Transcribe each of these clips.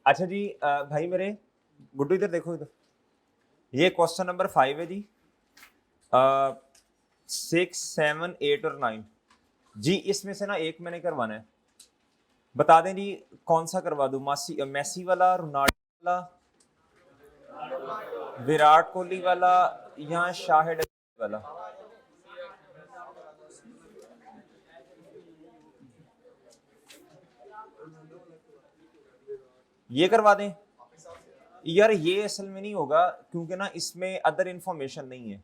अच्छा जी भाई मेरे गुड्डू इधर देखो इधर, ये क्वेश्चन नंबर 5 है जी। 6, 7, 8 और 9 जी, इसमें से ना एक मैंने करवाना है। बता दें जी कौन सा करवा दूं, मैसी वाला, रोनाल्डो वाला, विराट कोहली वाला या शाहिद वाला? ये करवा दें यार, ये असल में नहीं होगा क्योंकि ना इसमें अदर इंफॉर्मेशन नहीं है।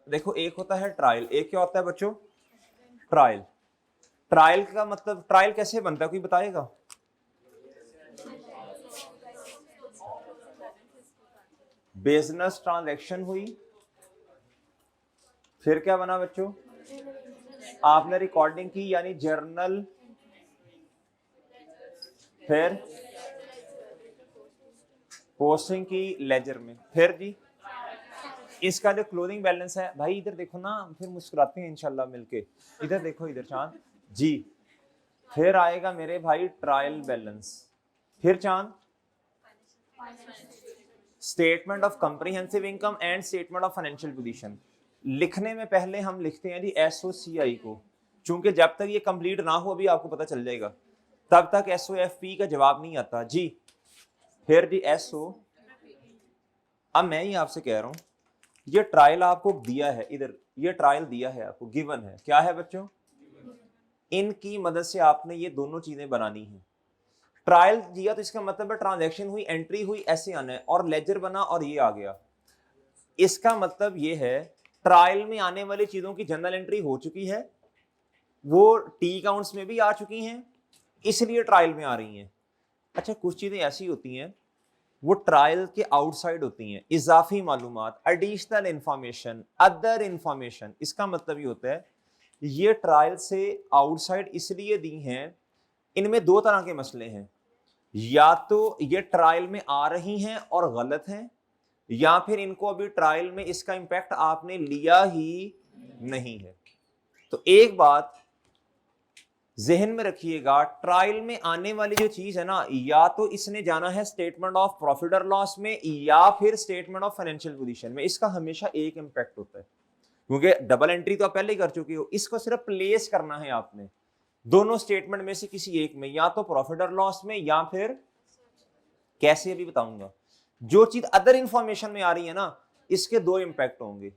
देखो एक होता है ट्रायल, एक क्या होता है बच्चों? ट्रायल। ट्रायल का मतलब ट्रायल कैसे बनता है, कोई बताएगा? बिजनेस ट्रांजैक्शन हुई, फिर क्या बना बच्चों? आपने रिकॉर्डिंग की यानी जर्नल, फिर पोस्टिंग की लेजर में, फिर जी इसका जो क्लोजिंग बैलेंस है भाई इधर देखो ना, फिर मुस्कुराते हैं इंशाल्लाह मिलके। इधर देखो इधर चांद जी, फिर आएगा मेरे भाई ट्रायल बैलेंस, फिर चांद statement of comprehensive income and statement of financial position. लिखने में पहले हम लिखते हैं जी एसओसीआई को, चूंकि जब तक ये कंप्लीट ना हो अभी आपको पता चल जाएगा, तब तक एसओएफपी का जवाब नहीं आता जी। फिर जी एसओ, अब मैं ही आपसे कह रहा हूं, ये ट्रायल आपको दिया है इधर, ये ट्रायल दिया है आपको, गिवन है, क्या है बच्चों? इनकी मदद से आपने ये दोनों चीजें बनानी है। ट्रायल दिया तो इसका मतलब है ट्रांजैक्शन हुई, एंट्री हुई, ऐसे आना है, और लेजर बना और ये आ गया। इसका मतलब ये है ट्रायल में आने वाली चीजों की जनरल एंट्री हो चुकी है, वो टी काउंट्स में भी आ चुकी हैं, इसलिए ट्रायल में आ रही हैं। अच्छा कुछ चीजें ऐसी होती हैं वो ट्रायल के आउटसाइड होती हैं, इजाफी मालूमात, एडिशनल इंफॉर्मेशन, अदर इंफॉर्मेशन। इसका मतलब ये होता है ये ट्रायल से आउटसाइड इसलिए दी हैं, इनमें दो तरह के मसले हैं, या तो ये ट्रायल में आ रही हैं और गलत हैं, या फिर इनको अभी ट्रायल में इसका इंपैक्ट आपने लिया ही नहीं है। तो एक बात जहन में रखिएगा, ट्रायल में आने वाली जो चीज है ना, या तो इसने जाना है स्टेटमेंट ऑफ प्रॉफिट और लॉस में या फिर स्टेटमेंट ऑफ फाइनेंशियल पोजीशन में। इसका हमेशा एक इंपैक्ट होता है, क्योंकि डबल एंट्री तो आप पहले ही कर चुके हो, इसको सिर्फ प्लेस करना है आपने दोनों स्टेटमेंट में से किसी एक में, या तो प्रॉफिट और लॉस में या फिर कैसे अभी बताऊंगा। जो चीज अदर इंफॉर्मेशन में आ रही है ना, इसके दो इंपैक्ट होंगे।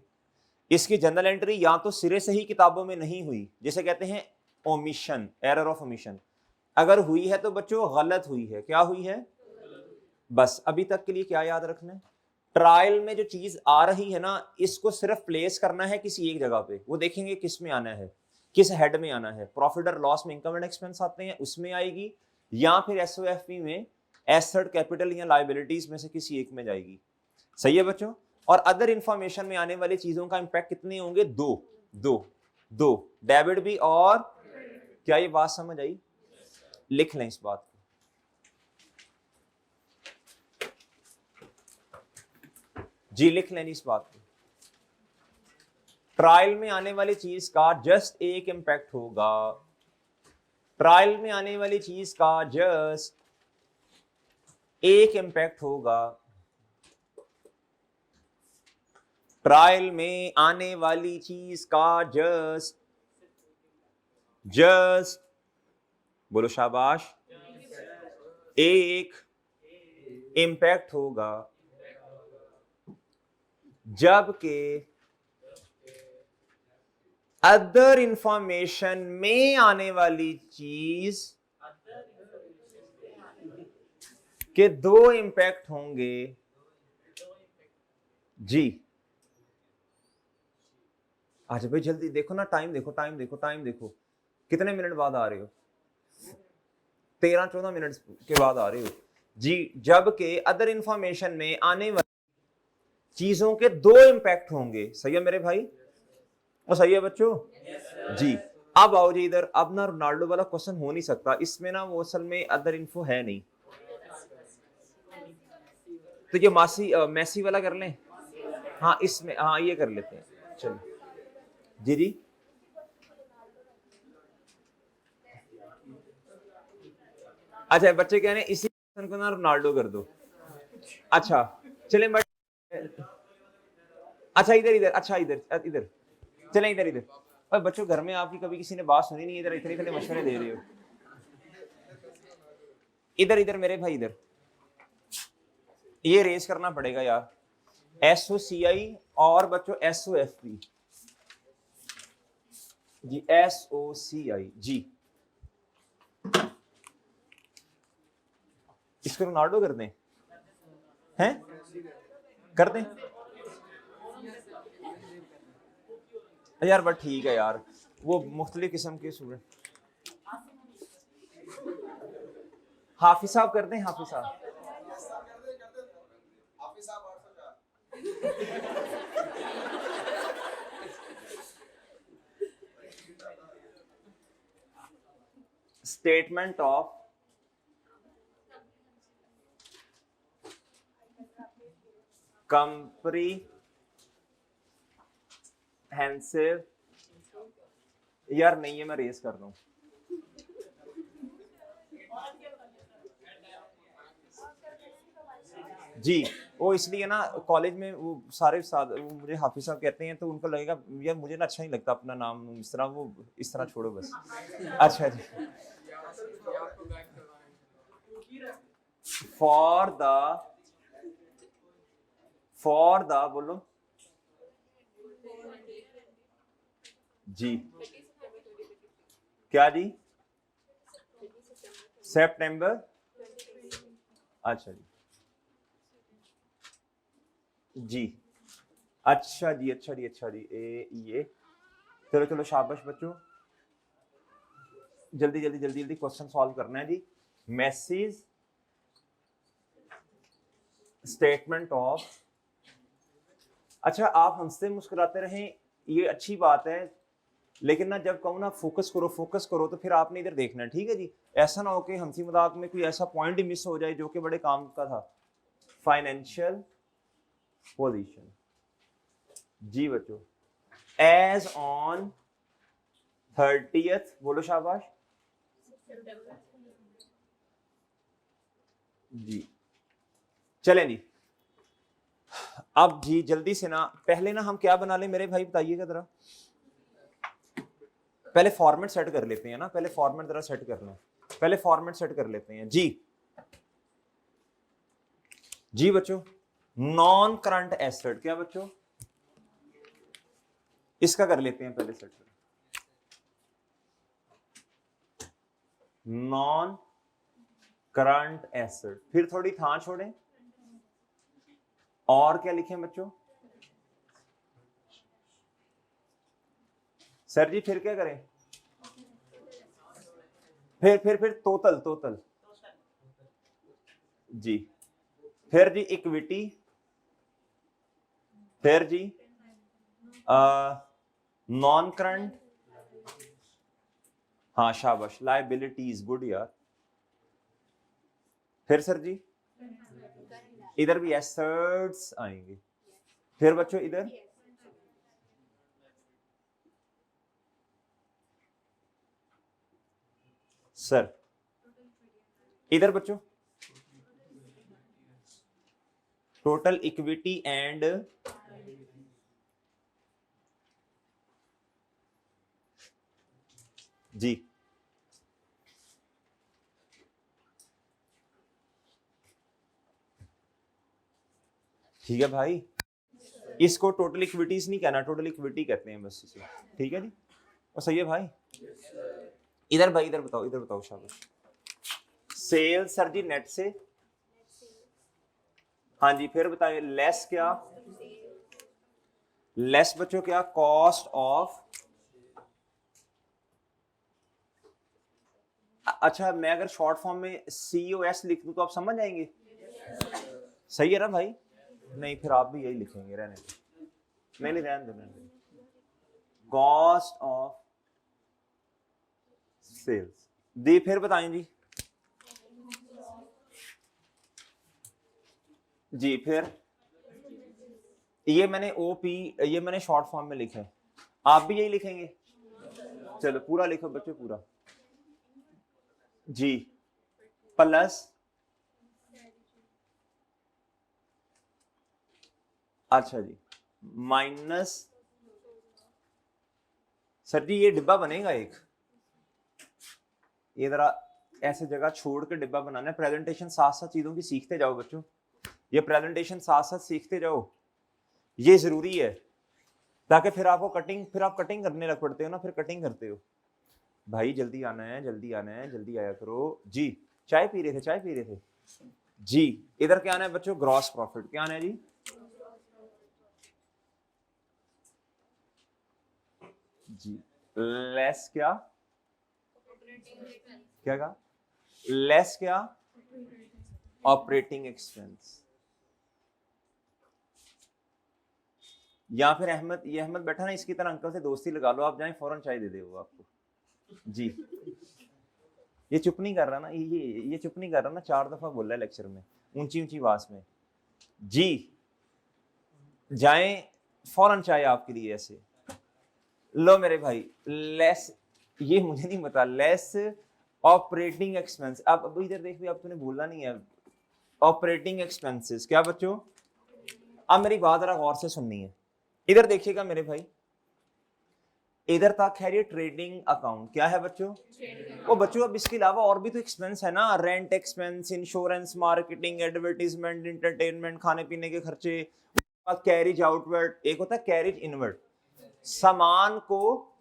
इसकी जनरल एंट्री या तो सिरे से ही किताबों में नहीं हुई, जिसे कहते हैं ओमिशन, एरर ऑफ ओमिशन, अगर हुई है तो बच्चों गलत हुई है। क्या हुई है? बस अभी तक के लिए क्या याद रखना है, ट्रायल में जो चीज आ रही है ना, इसको सिर्फ प्लेस करना है किसी एक जगह पे, वो देखेंगे किस में आना है, किस हेड में आना है। प्रॉफिट और लॉस में इनकम एंड एक्सपेंस आते हैं, उसमें आएगी, या फिर एसओएफपी में एसेट, कैपिटल या लायबिलिटीज में से किसी एक में जाएगी। सही है बच्चों? और अदर इंफॉर्मेशन में आने वाली चीजों का इंपैक्ट कितने होंगे? दो दो दो, डेबिट भी और। क्या ये बात समझ आई? लिख लें इस बात को। जी लिख लें इस बात को। ट्रायल में आने वाली चीज का जस्ट एक इंपैक्ट होगा, ट्रायल में आने वाली चीज का जस्ट एक इंपैक्ट होगा, ट्रायल में आने वाली चीज का जस्ट बोलो शाबाश, एक इंपैक्ट होगा, जबकि अदर इंफॉर्मेशन में आने वाली चीज के दो इंपैक्ट होंगे। जी अच्छा भाई जल्दी देखो ना, टाइम देखो, टाइम देखो, टाइम देखो, कितने मिनट बाद आ रहे हो? 13-14 मिनट के बाद आ रहे हो जी। जबकि अदर इंफॉर्मेशन में आने वाली चीजों के दो इंपैक्ट होंगे। सही है मेरे भाई? और सही है बच्चों? जी अब आओ जी इधर। अब ना रोनाल्डो वाला क्वेश्चन हो नहीं सकता, इसमें ना वो असल में अदर इन्फो है नहीं, तो ये मैसी वाला कर लें। हाँ इसमें, हाँ ये कर लेते हैं, चलो जी जी। अच्छा बच्चे कह रहे हैं इसी को ना रोनाल्डो कर दो। अच्छा चलें बट अच्छा इधर इधर, अच्छा इधर इधर चलें, इधर इधर। और बच्चों घर में आपकी कभी किसी ने बात सुनी नहीं, इधर इतने इतने मशवरे दे रहे हो। इधर इधर मेरे भाई इधर, ये रेस करना पड़ेगा यार। SOCI और बच्चों SOFP जी, SOCI जी। इसको रोनाल्डो कर दें हैं, कर दें यार, बट ठीक है यार, वो मुख्तलिफ किस्म के सूरत। हाफिज साहब कर दें, हाफिज साहब। स्टेटमेंट ऑफ कंप्रीहेंसिव, यार नहीं है, मैं रेस कर रहा हूं। जी वो इसलिए ना, कॉलेज में वो सारे वो मुझे हाफिज साहब कहते हैं, तो उनको लगेगा यार मुझे ना अच्छा नहीं लगता अपना नाम इस तरह, वो इस तरह छोड़ो बस। अच्छा जी, फॉर द बोलो जी, क्या जी, सितंबर, अच्छा जी जी, अच्छा जी, अच्छा जी, अच्छा जी, ये चलो चलो शाबाश बच्चों, जल्दी जल्दी जल्दी जल्दी क्वेश्चन सॉल्व करना है जी। मैसेज स्टेटमेंट ऑफ, अच्छा आप हंसते मुस्कुराते रहें, ये अच्छी बात है, लेकिन ना जब कहूँ ना फोकस करो तो फिर आपने इधर देखना है, ठीक है जी। ऐसा ना हो कि हंसी मजाक में कोई ऐसा पॉइंट ही मिस हो जाए जो कि बड़े काम का था। फाइनेंशियल पोजीशन जी बच्चों, एज ऑन 30th, बोलो शाबाश जी। चलें जी, अब जी जल्दी से ना, पहले ना हम क्या बना लें मेरे भाई, बताइएगा जरा। पहले फॉर्मेट सेट कर लेते हैं ना, पहले फॉर्मेट जरा सेट कर लें, पहले फॉर्मेट सेट कर लेते हैं जी। जी बच्चों, नॉन करंट एसेट, क्या बच्चों, इसका कर लेते हैं पहले सेट। नॉन करंट एसेट, फिर थोड़ी था छोड़ें, और क्या लिखें बच्चों, सर जी फिर क्या करें, फिर टोटल जी, फिर जी इक्विटी, फिर जी नॉन करंट, हाँ शाबाश, लायबिलिटीज, गुड यार, फिर सर जी इधर भी एसेट्स आएंगे, फिर बच्चों इधर सर, इधर बच्चों टोटल इक्विटी एंड जी, ठीक है भाई, इसको टोटल इक्विटीज नहीं कहना, टोटल इक्विटी कहते हैं बस इसे, ठीक है जी, और सही है भाई। इधर भाई इधर बताओ शाबाश। सेल सर जी नेट से, हाँ जी, फिर बताइए लेस क्या, लेस बच्चों क्या, कॉस्ट ऑफ, अच्छा मैं अगर शॉर्ट फॉर्म में COS लिख दूं तो आप समझ जाएंगे, सही है ना भाई, नहीं फिर आप भी यही लिखेंगे, रहने दो, नहीं रहने दो, कॉस्ट ऑफ सेल्स दी, फिर बताएं जी, फिर ये मैंने OP, ये मैंने शॉर्ट फॉर्म में लिखा है, आप भी यही लिखेंगे, चलो पूरा लिखो बच्चों, पूरा जी, प्लस अच्छा जी, माइनस, सर जी ये डिब्बा बनेगा एक, ये जरा ऐसे जगह छोड़ के डिब्बा बनाना है। प्रेजेंटेशन साथ साथ चीजों की सीखते जाओ बच्चों, ये प्रेजेंटेशन साथ साथ सीखते जाओ, ये जरूरी है, ताकि फिर आपको कटिंग, फिर आप कटिंग करने लग पड़ते हो ना, फिर कटिंग करते हो। भाई जल्दी आना है, जल्दी आना है, जल्दी आया करो जी। चाय पी रहे थे, चाय पी रहे थे जी। इधर क्या आना है बच्चों, ग्रॉस प्रॉफिट, क्या आना है जी, जी लेस क्या, क्या कहा, लेस क्या, ऑपरेटिंग एक्सपेंस। या फिर अहमद, ये अहमद बैठा ना, इसकी तरह अंकल से दोस्ती लगा लो, आप जाएं फौरन चाय दे दे वो आपको जी। ये चुप नहीं कर रहा ना, ये चुप नहीं कर रहा ना, 4 दफा बोल रहा है लेक्चर में ऊंची ऊंची आवाज में जी। जाएं फौरन चाय आपके लिए ऐसे। लो मेरे भाई, लेस, ये मुझे नहीं पता, लेस ऑपरेटिंग एक्सपेंस। अब इधर देख भी, अब तूने बोलना नहीं है, ऑपरेटिंग एक्सपेंसेस क्या बच्चों। अब मेरी बात जरा गौर से सुननी है, इधर देखिएगा मेरे भाई, इधर तक है ये ट्रेडिंग अकाउंट, क्या है बच्चों, वो बच्चों अब इसके अलावा और भी तो एक्सपेंस है ना, rent expense, insurance, marketing, advertisement, entertainment, खाने पीने के खर्चे, कैरिज आउटवर्ड, एक होता है कैरिज इनवर्ड, सामान को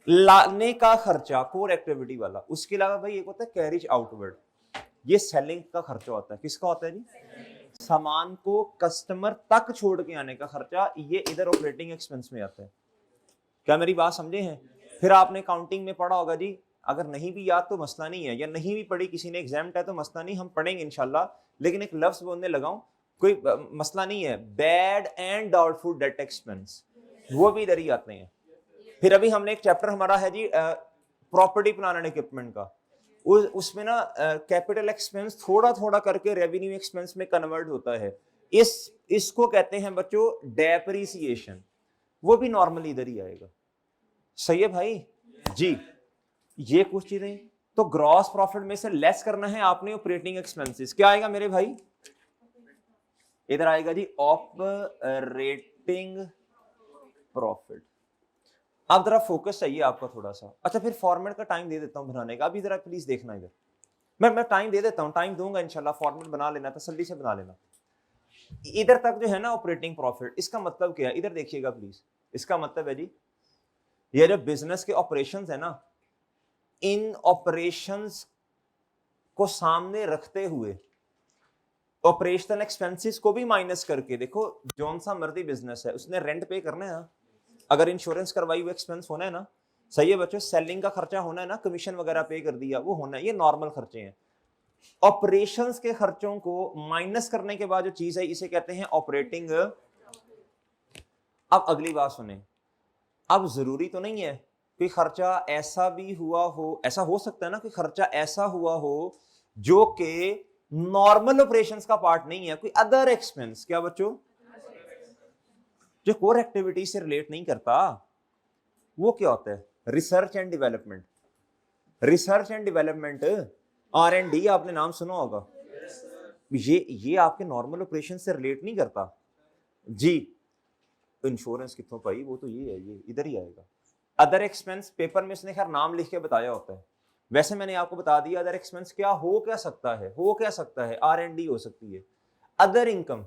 लाने का खर्चा, कोर एक्टिविटी वाला। उसके अलावा भाई एक होता है कैरिज आउटवर्ड, ये सेलिंग का खर्चा होता है। किसका होता है जी, सामान को कस्टमर तक छोड़ के आने का खर्चा, ये इधर ऑपरेटिंग एक्सपेंस में आता है। क्या मेरी बात समझे हैं। फिर आपने काउंटिंग में पढ़ा होगा जी, अगर नहीं भी याद तो मसला नहीं है, या नहीं भी पढ़ी किसी ने एग्जाम है तो मसला नहीं, हम पढ़ेंगे इंशाल्लाह। लेकिन एक लफ्ज बोलने लगाऊं, कोई मसला नहीं है, bad and doubtful debt expense, वो भी इधर ही आते हैं। फिर अभी हमने एक चैप्टर हमारा है जी प्रॉपर्टी प्लान एंड इक्विपमेंट का, उसमें ना कैपिटल एक्सपेंस थोड़ा थोड़ा करके रेवेन्यू एक्सपेंस में कन्वर्ट होता है। इसको कहते हैं बच्चों डेप्रिसिएशन, वो भी नॉर्मली इधर ही आएगा। सही है भाई जी। ये कुछ चीजें, तो ग्रॉस प्रॉफिट में से लेस करना है आपने ऑपरेटिंग एक्सपेंसेस, क्या आएगा मेरे भाई, इधर आएगा जी ऑपरेटिंग प्रॉफिट। अब जरा फोकस चाहिए आपका थोड़ा सा। अच्छा फिर फॉर्मेट का टाइम दे देता हूं बनाने का, अभी जरा प्लीज देखना इधर, मैं टाइम दे देता हूं, टाइम दूंगा इंशाल्लाह, फॉर्मेट बना लेना, तसल्ली से बना लेना। इधर तक जो है ना ऑपरेटिंग प्रॉफिट, इसका मतलब क्या है, इधर देखिएगा प्लीज। इसका मतलब है जी, ये जो बिजनेस के ऑपरेशंस है ना, इन ऑपरेशंस को सामने रखते हुए ऑपरेशनल एक्सपेंसेस को भी माइनस करके, देखो जौन सा मर्जी बिजनेस है उसने रेंट पे करना है ना, अगर इंश्योरेंस करवाई हुई एक्सपेंस होना है ना, सही है बच्चों, सेलिंग का खर्चा होना है ना, कमीशन वगैरह पे कर दिया वो होना है, ये नॉर्मल खर्चे हैं। ऑपरेशंस के खर्चों को माइनस करने के बाद जो चीज है इसे कहते हैं ऑपरेटिंग। अब अगली बात सुने, अब जरूरी तो नहीं है कोई खर्चा ऐसा भी हुआ हो, ऐसा हो सकता है ना कोई खर्चा ऐसा हुआ हो जो कि नॉर्मल ऑपरेशंस का पार्ट नहीं है, कोई अदर एक्सपेंस, क्या बच्चों, जो कोर एक्टिविटी से रिलेट नहीं करता, वो क्या होता है, research and development. Research and development, R&D आपने नाम सुना होगा, ये आपके नॉर्मल ऑपरेशन से रिलेट नहीं करता जी। इंश्योरेंस कितों पाई, वो तो ये है, ये इधर ही आएगा। अदर एक्सपेंस पेपर में इसने खैर नाम लिख के बताया होता है, वैसे मैंने आपको बता दिया अदर एक्सपेंस क्या हो, क्या सकता है, हो क्या सकता है, R&D हो सकती है। अदर इनकम,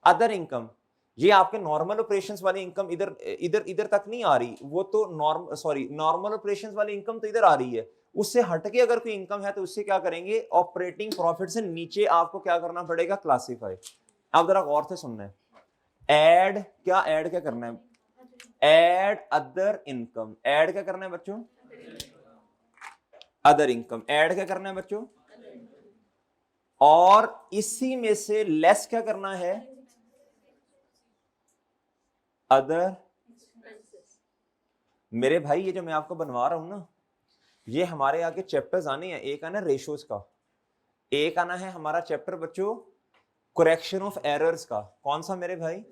अदर इनकम ये आपके नॉर्मल ऑपरेशंस वाली इनकम इधर इधर इधर तक नहीं आ रही, वो तो नॉर्मल ऑपरेशंस वाली इनकम तो इधर आ रही है, उससे हटके अगर कोई इनकम है तो उससे क्या करेंगे, ऑपरेटिंग प्रॉफिट से नीचे आपको क्या करना पड़ेगा, क्लासिफाई। आप जरा गौर से सुनना है, ऐड क्या करना है, ऐड अदर इनकम, ऐड क्या करना है बच्चों, अदर इनकम, ऐड क्या करना है बच्चों, और इसी में से लेस क्या करना है, अदर। मेरे भाई ये जो मैं आपको बनवा रहा हूं ना, ये हमारे आगे चैप्टर्स आने हैं, एक आना रेशोज का, एक आना है हमारा चैप्टर बच्चों करेक्शन ऑफ एरर्स का। कौन सा मेरे भाई,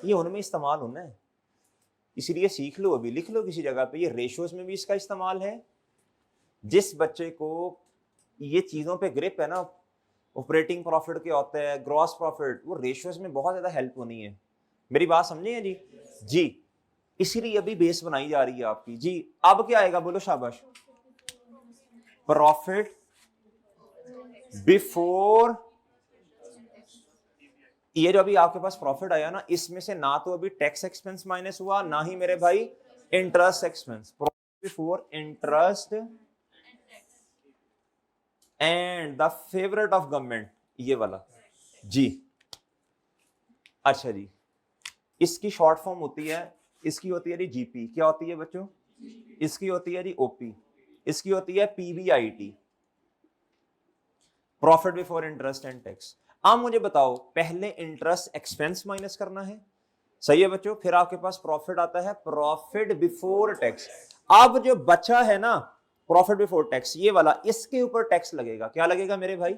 ये उनमें इस्तेमाल होना है, इसलिए सीख लो, अभी लिख लो किसी जगह पे, ये रेशोज में भी इसका इस्तेमाल है। जिस बच्चे को ये चीजों पे ग्रिप है ना, ऑपरेटिंग प्रॉफिट क्या होता है, ग्रॉस प्रॉफिट, वो रेशियोज में बहुत ज्यादा हेल्प होनी है। मेरी बात समझे हैं जी? जी, इसीलिए अभी बेस बनाई जा रही है आपकी। जी, अब क्या आएगा बोलो शाबाश? प्रॉफिट बिफोर, ये जो अभी आपके पास प्रॉफिट आया ना, इसमें से ना तो अभी टैक्स एक्सपेंस माइनस हुआ, ना ही मेरे भाई interest expense. Profit before interest and the favourite of government, ये वाला। जी, अच्छा जी, इसकी शॉर्ट फॉर्म होती है, इसकी होती है जी जीपी। क्या होती है बच्चों? इसकी होती है जी ओपी, इसकी होती है PBIT, profit before interest and tax. अब मुझे बताओ, पहले इंटरेस्ट एक्सपेंस माइनस करना है, सही है बच्चों, फिर आपके पास प्रॉफिट आता है, प्रॉफिट बिफोर टैक्स। अब जो बचा है ना प्रॉफिट बिफोर टैक्स, ये वाला, इसके ऊपर टैक्स लगेगा। क्या लगेगा मेरे भाई?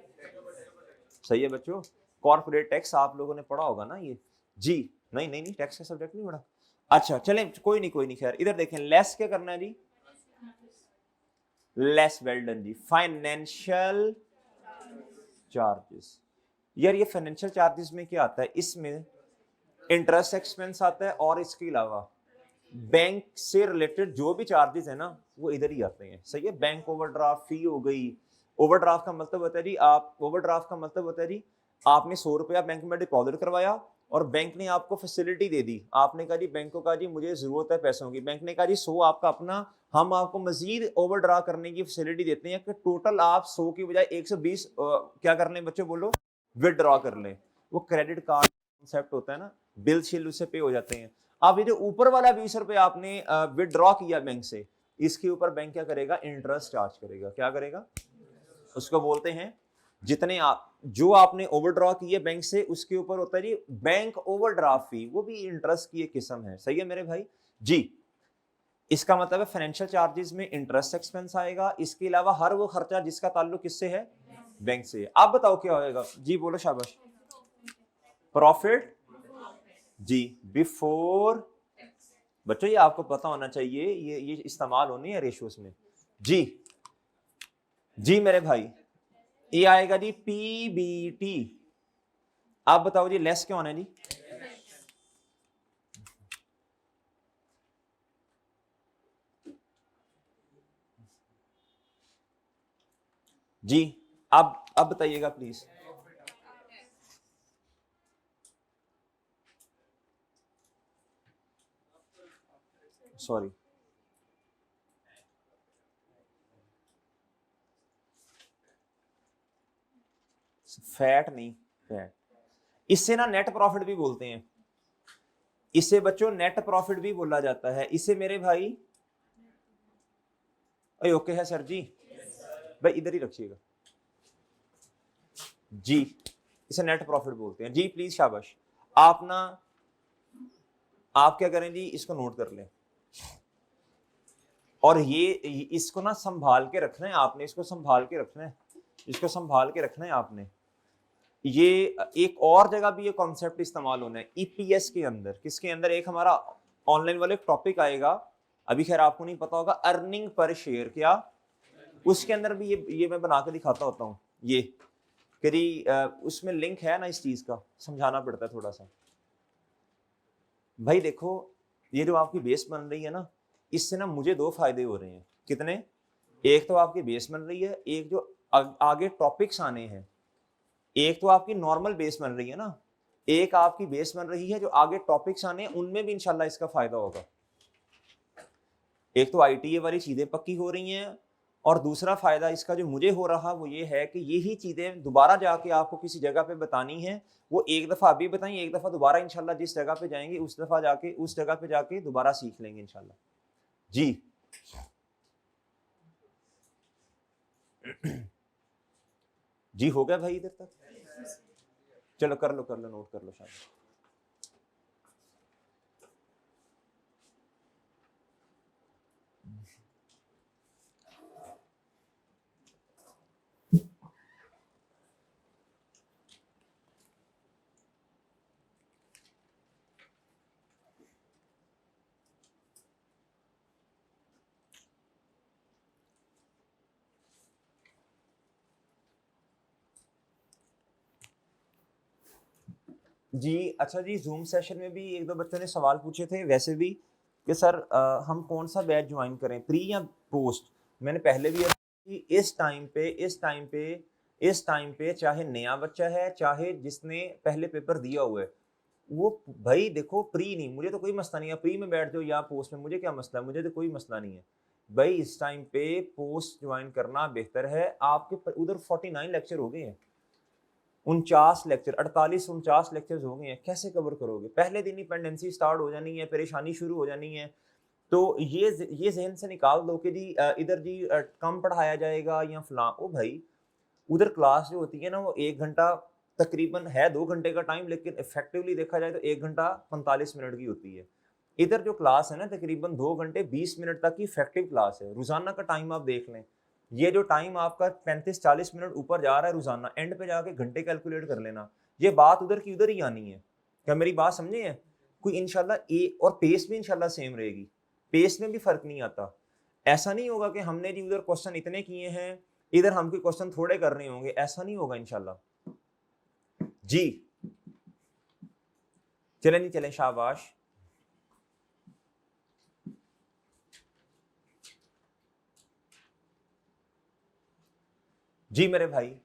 सही है बच्चों, कॉर्पोरेट टैक्स आप लोगों ने पढ़ा होगा ना ये। जी, नहीं नहीं नहीं, टैक्स का सब्जेक्ट नहीं पढ़ा। अच्छा चलें, कोई नहीं कोई नहीं, खैर इधर देखें, लेस क्या करना है जी? लेस, वेल डन जी। फाइनेंशियल चार्जेस, यार ये फाइनेंशियल चार्जेस में क्या आता है? इसमें इंटरेस्ट एक्सपेंस आता है, और इसके अलावा बैंक से रिलेटेड जो भी चार्जेस है ना, वो इधर ही आते हैं। सही है, बैंक ओवरड्राफ्ट फी हो गई। ओवरड्राफ्ट का मतलब होता है जी, आप ओवरड्राफ्ट का मतलब होता है जी, आपने 100 रुपया बैंक में डिपॉजिट करवाया और बैंक ने आपको फैसिलिटी दे दी। आपने कहा जी, बैंक को कहा जी मुझे जरूरत है पैसों की, बैंक ने कहा जी 100 आपका अपना, हम आपको मजीद ओवरड्रा करने की फैसिलिटी देते हैं कि टोटल आप 100 की बजाय 120 क्या कर लें बच्चों बोलो? विदड्रॉ कर लें। वो क्रेडिट कार्ड कॉन्सेप्ट होता है ना, बिल शिल उससे पे हो जाते हैं। अब ये जो ऊपर वाला 20 रुपए आपने विदड्रॉ किया बैंक से, इसके ऊपर बैंक क्या करेगा? इंटरेस्ट चार्ज करेगा। क्या करेगा? उसको बोलते हैं, जितने आप जो आपने ओवरड्रॉ किए बैंक से, उसके ऊपर होता है जी बैंक ओवरड्राफ्ट फी, वो भी इंटरेस्ट की एक किस्म है। सही है मेरे भाई? जी, इसका मतलब है फाइनेंशियल चार्जेस में इंटरेस्ट एक्सपेंस आएगा, इसके अलावा हर वो खर्चा जिसका ताल्लुक किससे है? बैंक से। आप बताओ क्या होएगा जी, बोलो शाबाश। प्रॉफिट जी बिफोर, बच्चों ये आपको पता होना चाहिए, ये इस्तेमाल होनी है रेशियोज में। जी, जी मेरे भाई, ये आएगा जी पीबीटी। आप बताओ जी, लेस क्यों आना है जी? जी, अब बताइएगा प्लीज। सॉरी, फैट नहीं, फैट, इससे ना नेट प्रॉफिट भी बोलते हैं, इसे बच्चों नेट प्रॉफिट भी बोला जाता है। इसे मेरे भाई, ओके है सर जी, भाई इधर ही रखिएगा जी, इसे नेट प्रॉफिट बोलते हैं जी। प्लीज शाबाश। आप ना, आप क्या करें जी, इसको नोट कर लें, और ये इसको ना संभाल के रखना है आपने, इसको संभाल के रखना है, इसको संभाल के रखना है आपने। ये एक और जगह भी ये कॉन्सेप्ट इस्तेमाल होना है, ईपीएस के अंदर। किसके अंदर? एक हमारा ऑनलाइन वाले टॉपिक आएगा, अभी खैर आपको नहीं पता होगा, अर्निंग पर शेयर। क्या? उसके अंदर भी ये मैं बना के दिखाता होता हूँ। ये करी उसमें लिंक है ना, इस चीज का समझाना पड़ता है थोड़ा सा। भाई देखो, ये जो आपकी बेस बन रही है ना, इससे ना मुझे दो फायदे हो रहे हैं। कितने? एक तो आपकी बेस बन रही है, एक जो आगे टॉपिक्स आने हैं। एक तो आपकी नॉर्मल बेस बन रही है ना, एक आपकी बेस बन रही है जो आगे टॉपिक्स आने हैं, उनमें भी इंशाल्लाह इसका फायदा होगा। एक तो आईटीए वाली चीजें पक्की हो रही हैं, और दूसरा फायदा इसका जो मुझे हो रहा वो ये है कि यही चीजें दोबारा जाके आपको किसी जगह पे बतानी है, वो एक दफा अभी बताई, एक दफा दोबारा इंशाल्लाह जिस जगह पे जाएंगे उस दफा जाके उस जगह पे जाके दोबारा सीख लेंगे इंशाल्लाह। जी, जी हो गया भाई इधर तक? चलो कर लो, नोट कर लो शायद। जी अच्छा जी, जूम सेशन में भी एक दो बच्चों ने सवाल पूछे थे वैसे भी कि सर हम कौन सा बैच ज्वाइन करें, प्री या पोस्ट। मैंने पहले भी कि इस टाइम पे चाहे नया बच्चा है चाहे जिसने पहले पेपर दिया हुआ है, वो भाई देखो प्री नहीं, मुझे तो कोई मसला नहीं है प्री में बैठ जाओ या पोस्ट में, मुझे क्या मसला है, मुझे तो कोई मसला नहीं है भाई। इस टाइम पे पोस्ट ज्वाइन करना बेहतर है। आपके उधर 49 लेक्चर हो गए हैं, 48 लेक्चर हो गए हैं, कैसे कवर करोगे। पहले दिन ही पेंडेंसी स्टार्ट हो जानी है, परेशानी शुरू हो जानी है। तो ये जहन से निकाल दो कि जी इधर जी कम पढ़ाया जाएगा या फलां। ओ भाई उधर क्लास जो होती है ना वो 1 घंटा तकरीबन है, 2 घंटे का टाइम, लेकिन इफेक्टिवली देखा जाए तो 1 घंटा 45 मिनट की होती है। इधर जो क्लास है ना तकरीबन 2 घंटे 20 मिनट तक की इफेक्टिव क्लास है। रोजाना का टाइम आप देख लें, ये जो टाइम आपका 35-40 मिनट ऊपर जा रहा है रोजाना, एंड पे जाके घंटे कैलकुलेट कर लेना। ये बात उधर की उधर ही आनी है। क्या मेरी बात समझे है कोई। इंशाल्लाह और पेस भी इंशाल्लाह सेम रहेगी, पेस में भी फर्क नहीं आता। ऐसा नहीं होगा कि हमने जी उधर क्वेश्चन इतने किए हैं इधर हम कोई क्वेश्चन थोड़े कर रहे होंगे, ऐसा नहीं होगा इंशाल्लाह जी। चलें नहीं चलें, शाबाश जी मेरे भाई।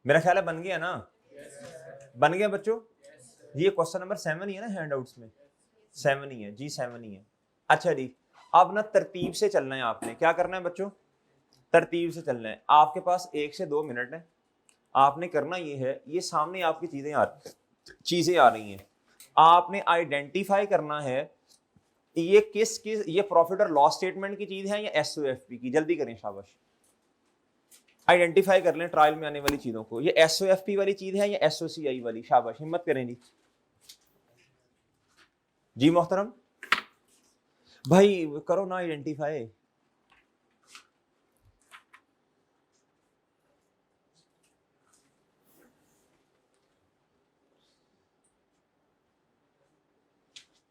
मेरा ख्याल है बन गया ना, बन गया बच्चों। ये क्वेश्चन नंबर 7 ही है ना हैंडआउट्स में, 7 ही है जी, 7 ही है। अच्छा जी, अब ना तरतीब से चलना है। आपने क्या करना है बच्चों, तरतीब से चलना है। आपके पास 1 से 2 मिनट है। आपने करना ये है, ये सामने आपकी चीजें आ रही हैं, आपने आइडेंटिफाई करना है ये किस ये प्रॉफिट और लॉस स्टेटमेंट की चीज है या एसओएफपी की। जल्दी करें, शाबाश। आइडेंटिफाई कर लें ट्रायल में आने वाली चीजों को, ये एसओएफपी वाली चीज है या एसओसीआई वाली। शाबाश, हिम्मत करें जी। जी मोहतरम भाई करो ना आइडेंटिफाई।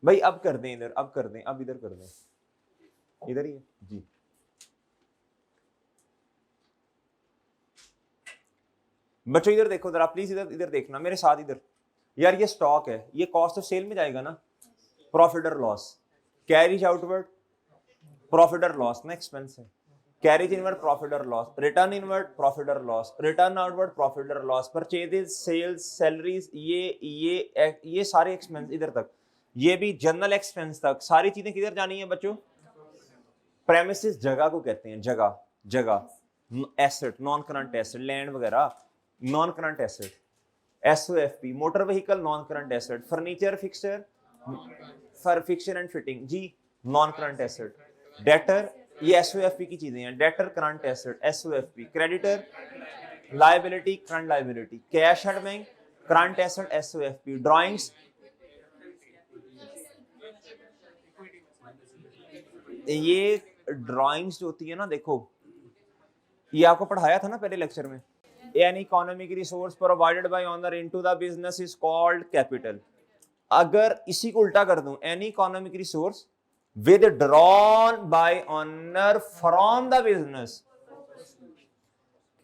भाई अब कर दें इधर, अब कर दें, अब इधर कर दें, इधर ही है जी। बच्चों इधर देखो जरा प्लीज, इधर इधर देखना मेरे साथ इधर। यार ये स्टॉक है, ये कॉस्ट ऑफ सेल में जाएगा ना, प्रॉफिट और लॉस। कैरिज आउटवर्ड प्रॉफिट और लॉस ना एक्सपेंस है। कैरिज इनवर्ड प्रॉफिट और लॉस, रिटर्न इनवर्ड प्रॉफिट और लॉस, रिटर्न आउटवर्ड प्रॉफिट और लॉस, परचेजेस सेल्स सैलरीज, ये सारे एक्सपेंस इधर तक, ये भी जनरल एक्सपेंस तक, सारी चीजें किधर जानी है बच्चों। प्रेमिसेस जगह को कहते हैं, जगह जगह asset, non current asset, land वगैरह non current asset. SOFP motor vehicle non current asset, furniture fixture for fixture and fitting जी नॉन करंट एसेट। डेटर ये एसओएफपी की चीजें हैं, debtor current asset SOFP, creditor liability current liability, cash at bank current asset SOFP, drawings ये drawings जो होती है ना देखो, ये आपको पढ़ाया था ना पहले लेक्चर में। An economic resource provided by owner into the business is called capital. अगर इसी को उल्टा कर दूं, any economic resource with drawn by honour from the business,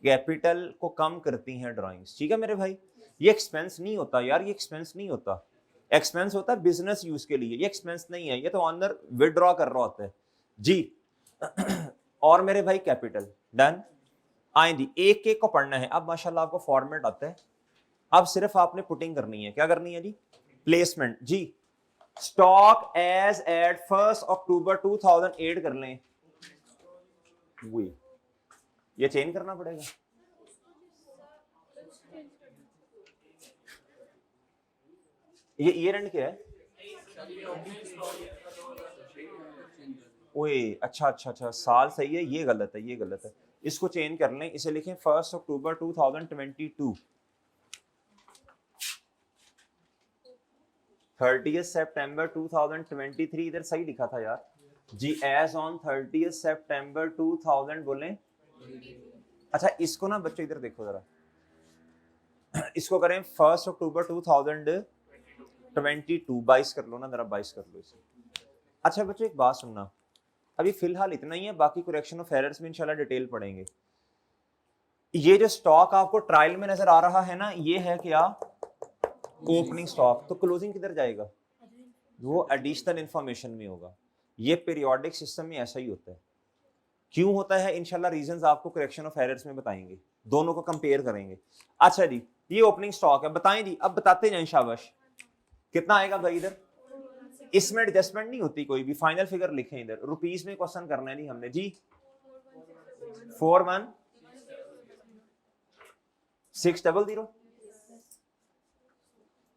capital को कम करती हैं ड्राइंग्स। ठीक है मेरे भाई, ये एक्सपेंस नहीं होता यार, ये एक्सपेंस नहीं होता। एक्सपेंस होता है बिजनेस यूज के लिए, ये एक्सपेंस नहीं है, ये तो ऑनर विदड्रॉ कर रहा होता है जी। और मेरे भाई कैपिटल डन। आए जी, एक एक को पढ़ना है। अब माशाल्लाह आपको फॉर्मेट आता है, अब सिर्फ आपने पुटिंग करनी है। क्या करनी है जी, प्लेसमेंट जी। स्टॉक एज एट 1 अक्टूबर 2008 कर लें, वही ये चेंज करना पड़ेगा। ये ईयर एंड क्या है, ओए अच्छा अच्छा अच्छा, साल सही है, ये गलत है, ये गलत है, इसको चेंज कर लें, इसे लिखें 1 अक्टूबर 2022, 30 सितंबर 2023 इधर सही लिखा था यार जी। एज ऑन 30 सितंबर 2000 बोलें। अच्छा इसको ना बच्चों इधर देखो जरा, इसको करें 1 अक्टूबर 2022, 22 कर लो ना जरा, 22 कर लो इसे। अच्छा बच्चों एक बात सुनना, अभी फिलहाल इतना ही है, बाकी करेक्शन ऑफ एरर्स में इंशाल्लाह डिटेल पढ़ेंगे। ये जो स्टॉक आपको ट्रायल में नजर आ रहा है ना, ये है क्या, ओपनिंग स्टॉक। तो क्लोजिंग किधर जाएगा, वो एडिशनल इंफॉर्मेशन में होगा। ये पीरियोडिक सिस्टम में ऐसा ही होता है। क्यों होता है, इंशाल्लाह रीजंस आपको करेक्शन ऑफ एरर्स में बताएंगे, दोनों को कंपेयर करेंगे। अच्छा जी, ये ओपनिंग स्टॉक है, बताएं जी, अब बताते जाएं शाबाश। कितना आएगा भाई इधर, इसमें एडजस्टमेंट नहीं होती कोई भी, फाइनल फिगर लिखें इधर, रुपीस में क्वेश्चन करना है नहीं हमने जी। 41600,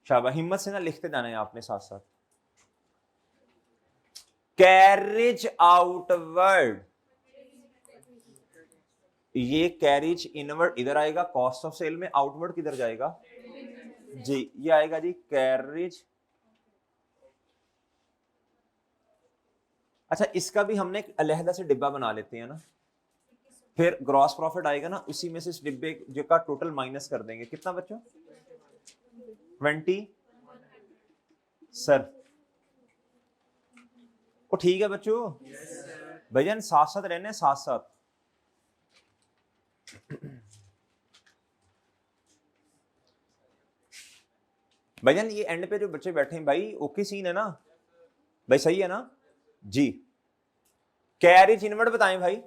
शाबाश, हिम्मत से ना लिखते जाना है आपने साथ साथ। कैरिज आउटवर्ड, ये कैरिज इनवर्ड इधर आएगा कॉस्ट ऑफ सेल में, आउटवर्ड किधर जाएगा जी, ये आएगा जी कैरिज। अच्छा, इसका भी हमने एक अलहदा से डिब्बा बना लेते हैं ना, फिर ग्रॉस प्रॉफिट आएगा ना, उसी में से इस डिब्बे जो का टोटल माइनस कर देंगे। कितना बच्चों, 20 सर। ओ ठीक है बच्चों, भैया साथ साथ रहने, साथ साथ। भैया ये एंड पे जो बच्चे बैठे हैं भाई, ओके सीन है ना भाई, सही है ना जी। कैरिज इनवर्ड बताएं भाई,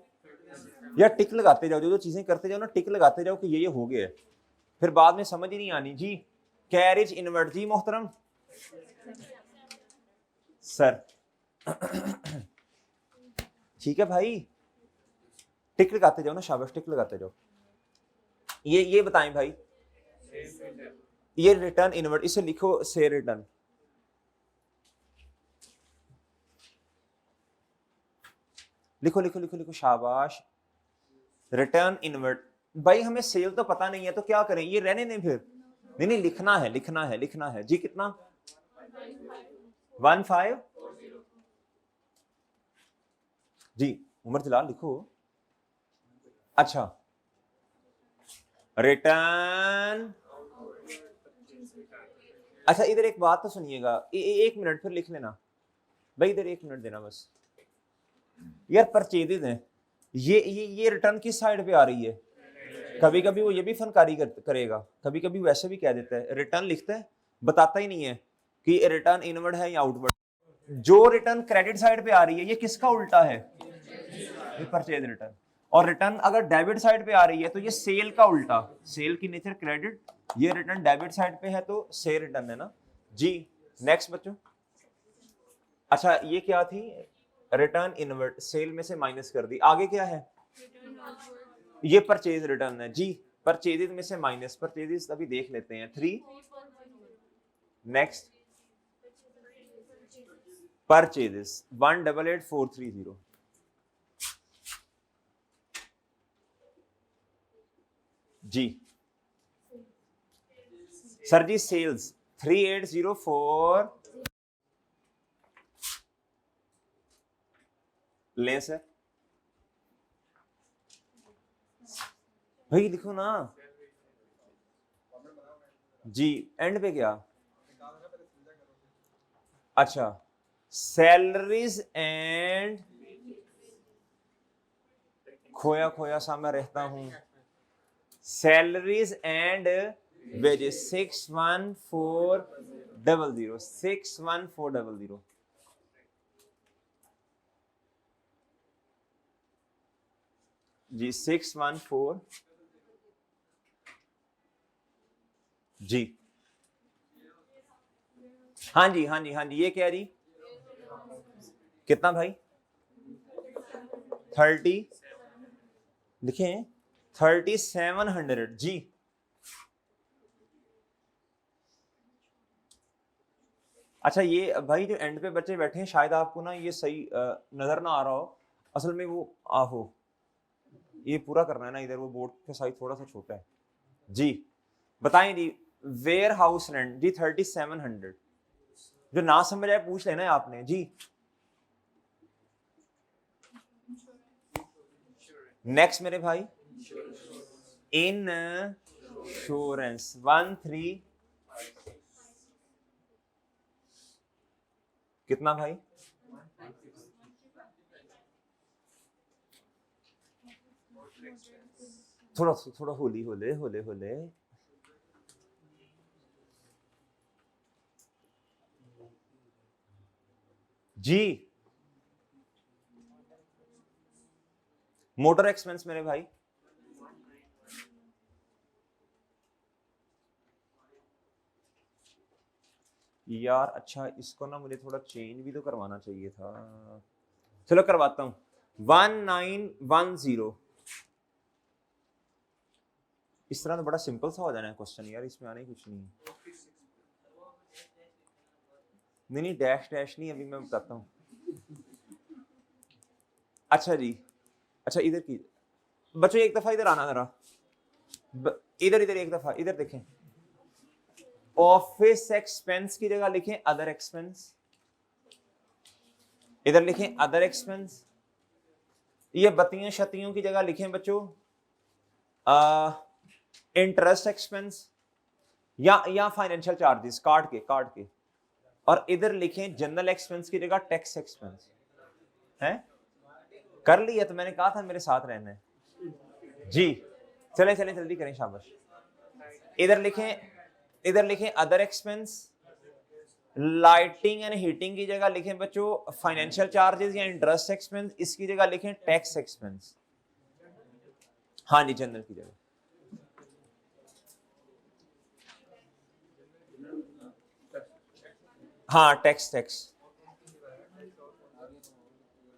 या टिक लगाते जाओ, जो चीजें करते जाओ ना टिक लगाते जाओ कि ये हो गया है, फिर बाद में समझ ही नहीं आनी जी। कैरिज इनवर्ड जी मोहतरम सर। ठीक है भाई, टिक लगाते जाओ ना, शाबाश, टिक लगाते जाओ। ये बताएं भाई, ये रिटर्न इनवर्ड, इसे लिखो से रिटर्न, लिखो लिखो लिखो लिखो, शाबाश, रिटर्न इनवर्ड। भाई हमें सेल तो पता नहीं है तो क्या करें, ये रहने दें फिर, नहीं नहीं लिखना है, लिखना है, लिखना है जी। कितना, 15 जी, उमर जलाल लिखो। अच्छा, रिटर्न, अच्छा इधर एक बात तो सुनिएगा, एक मिनट फिर लिख लेना भाई, इधर एक मिनट देना बस यार। परचेजेज हैं, ये रिटर्न किस साइड पे आ रही है, कभी कभी वो ये भी फनकारी करेगा, कभी कभी वैसे भी कह देता है, रिटर्न लिखता है बताता ही नहीं है कि रिटर्न इनवर्ड है या आउटवर्ड। जो रिटर्न क्रेडिट साइड पे आ रही है ये किसका उल्टा है, ये परचेज रिटर्न। और रिटर्न अगर डेबिट साइड पे आ रही है तो ये सेल का उल्टा, सेल की नेचर क्रेडिट, ये रिटर्न डेबिट साइड पे है तो सेल रिटर्न है ना जी। नेक्स्ट बच्चों, अच्छा ये क्या थी, रिटर्न इनवर्ट, सेल में से माइनस कर दी, आगे क्या है, ये परचेज रिटर्न है जी। परचेजेस में से माइनस, परचेजेस अभी देख लेते हैं 3। नेक्स्ट, परचेजेस 188430 जी। सर जी सेल्स 3804 ले सर, भाई लिखो ना जी। एंड पे क्या, अच्छा सैलरीज एंड, खोया खोया सा मैं रहता हूं, सैलरीज एंड वेजेस 61400, 61400 जी, 614 जी। हाँ जी हाँ जी हाँ जी, ये क्या जी, कितना भाई, 30 लिखें, 3700 जी। अच्छा ये भाई जो एंड पे बच्चे बैठे हैं, शायद आपको ना ये सही नजर ना आ रहा हो, असल में वो आहो, ये पूरा करना है ना इधर, वो बोर्ड का साइज थोड़ा सा छोटा है जी। बताएं जी, वेयर हाउस रेंट जी 3700, जो ना समझ आए पूछ लेना है आपने जी। नेक्स्ट मेरे भाई, इंश्योरेंस 13, कितना भाई, थोड़ा थोड़ा होली होले होले होले। जी मोटर एक्सपेंस मेरे भाई, यार अच्छा इसको ना मुझे थोड़ा चेंज भी तो करवाना चाहिए था, चलो करवाता हूं। 1910, इस तरह तो बड़ा सिंपल सा हो जाना है क्वेश्चन यार, इसमें आने कुछ नहीं है। नहीं डैश डैश नहीं, अभी मैं बताता हूँ। अच्छा जी, अच्छा इधर की बच्चों एक दफा इधर आना जरा, इधर इधर एक दफा इधर देखें। ऑफिस एक्सपेंस की जगह लिखें अदर एक्सपेंस, इधर लिखें अदर एक्सपेंस। ये बत्तियों शतियों की जगह लिखें बच्चों इंटरेस्ट एक्सपेंस या फाइनेंशियल चार्जेस कार्ड के। और इधर लिखें जनरल एक्सपेंस की जगह टैक्स एक्सपेंस। है कर लिया तो मैंने कहा था मेरे साथ रहना है जी। चले चले जल्दी करें, शाबाश। इधर लिखें other expense, lighting and heating की जगह लिखें बच्चों फाइनेंशियल चार्जेस या इंटरेस्ट एक्सपेंस, इसकी जगह लिखें टैक्स एक्सपेंस। हाँ जी जनरल की जगह। हाँ टैक्स।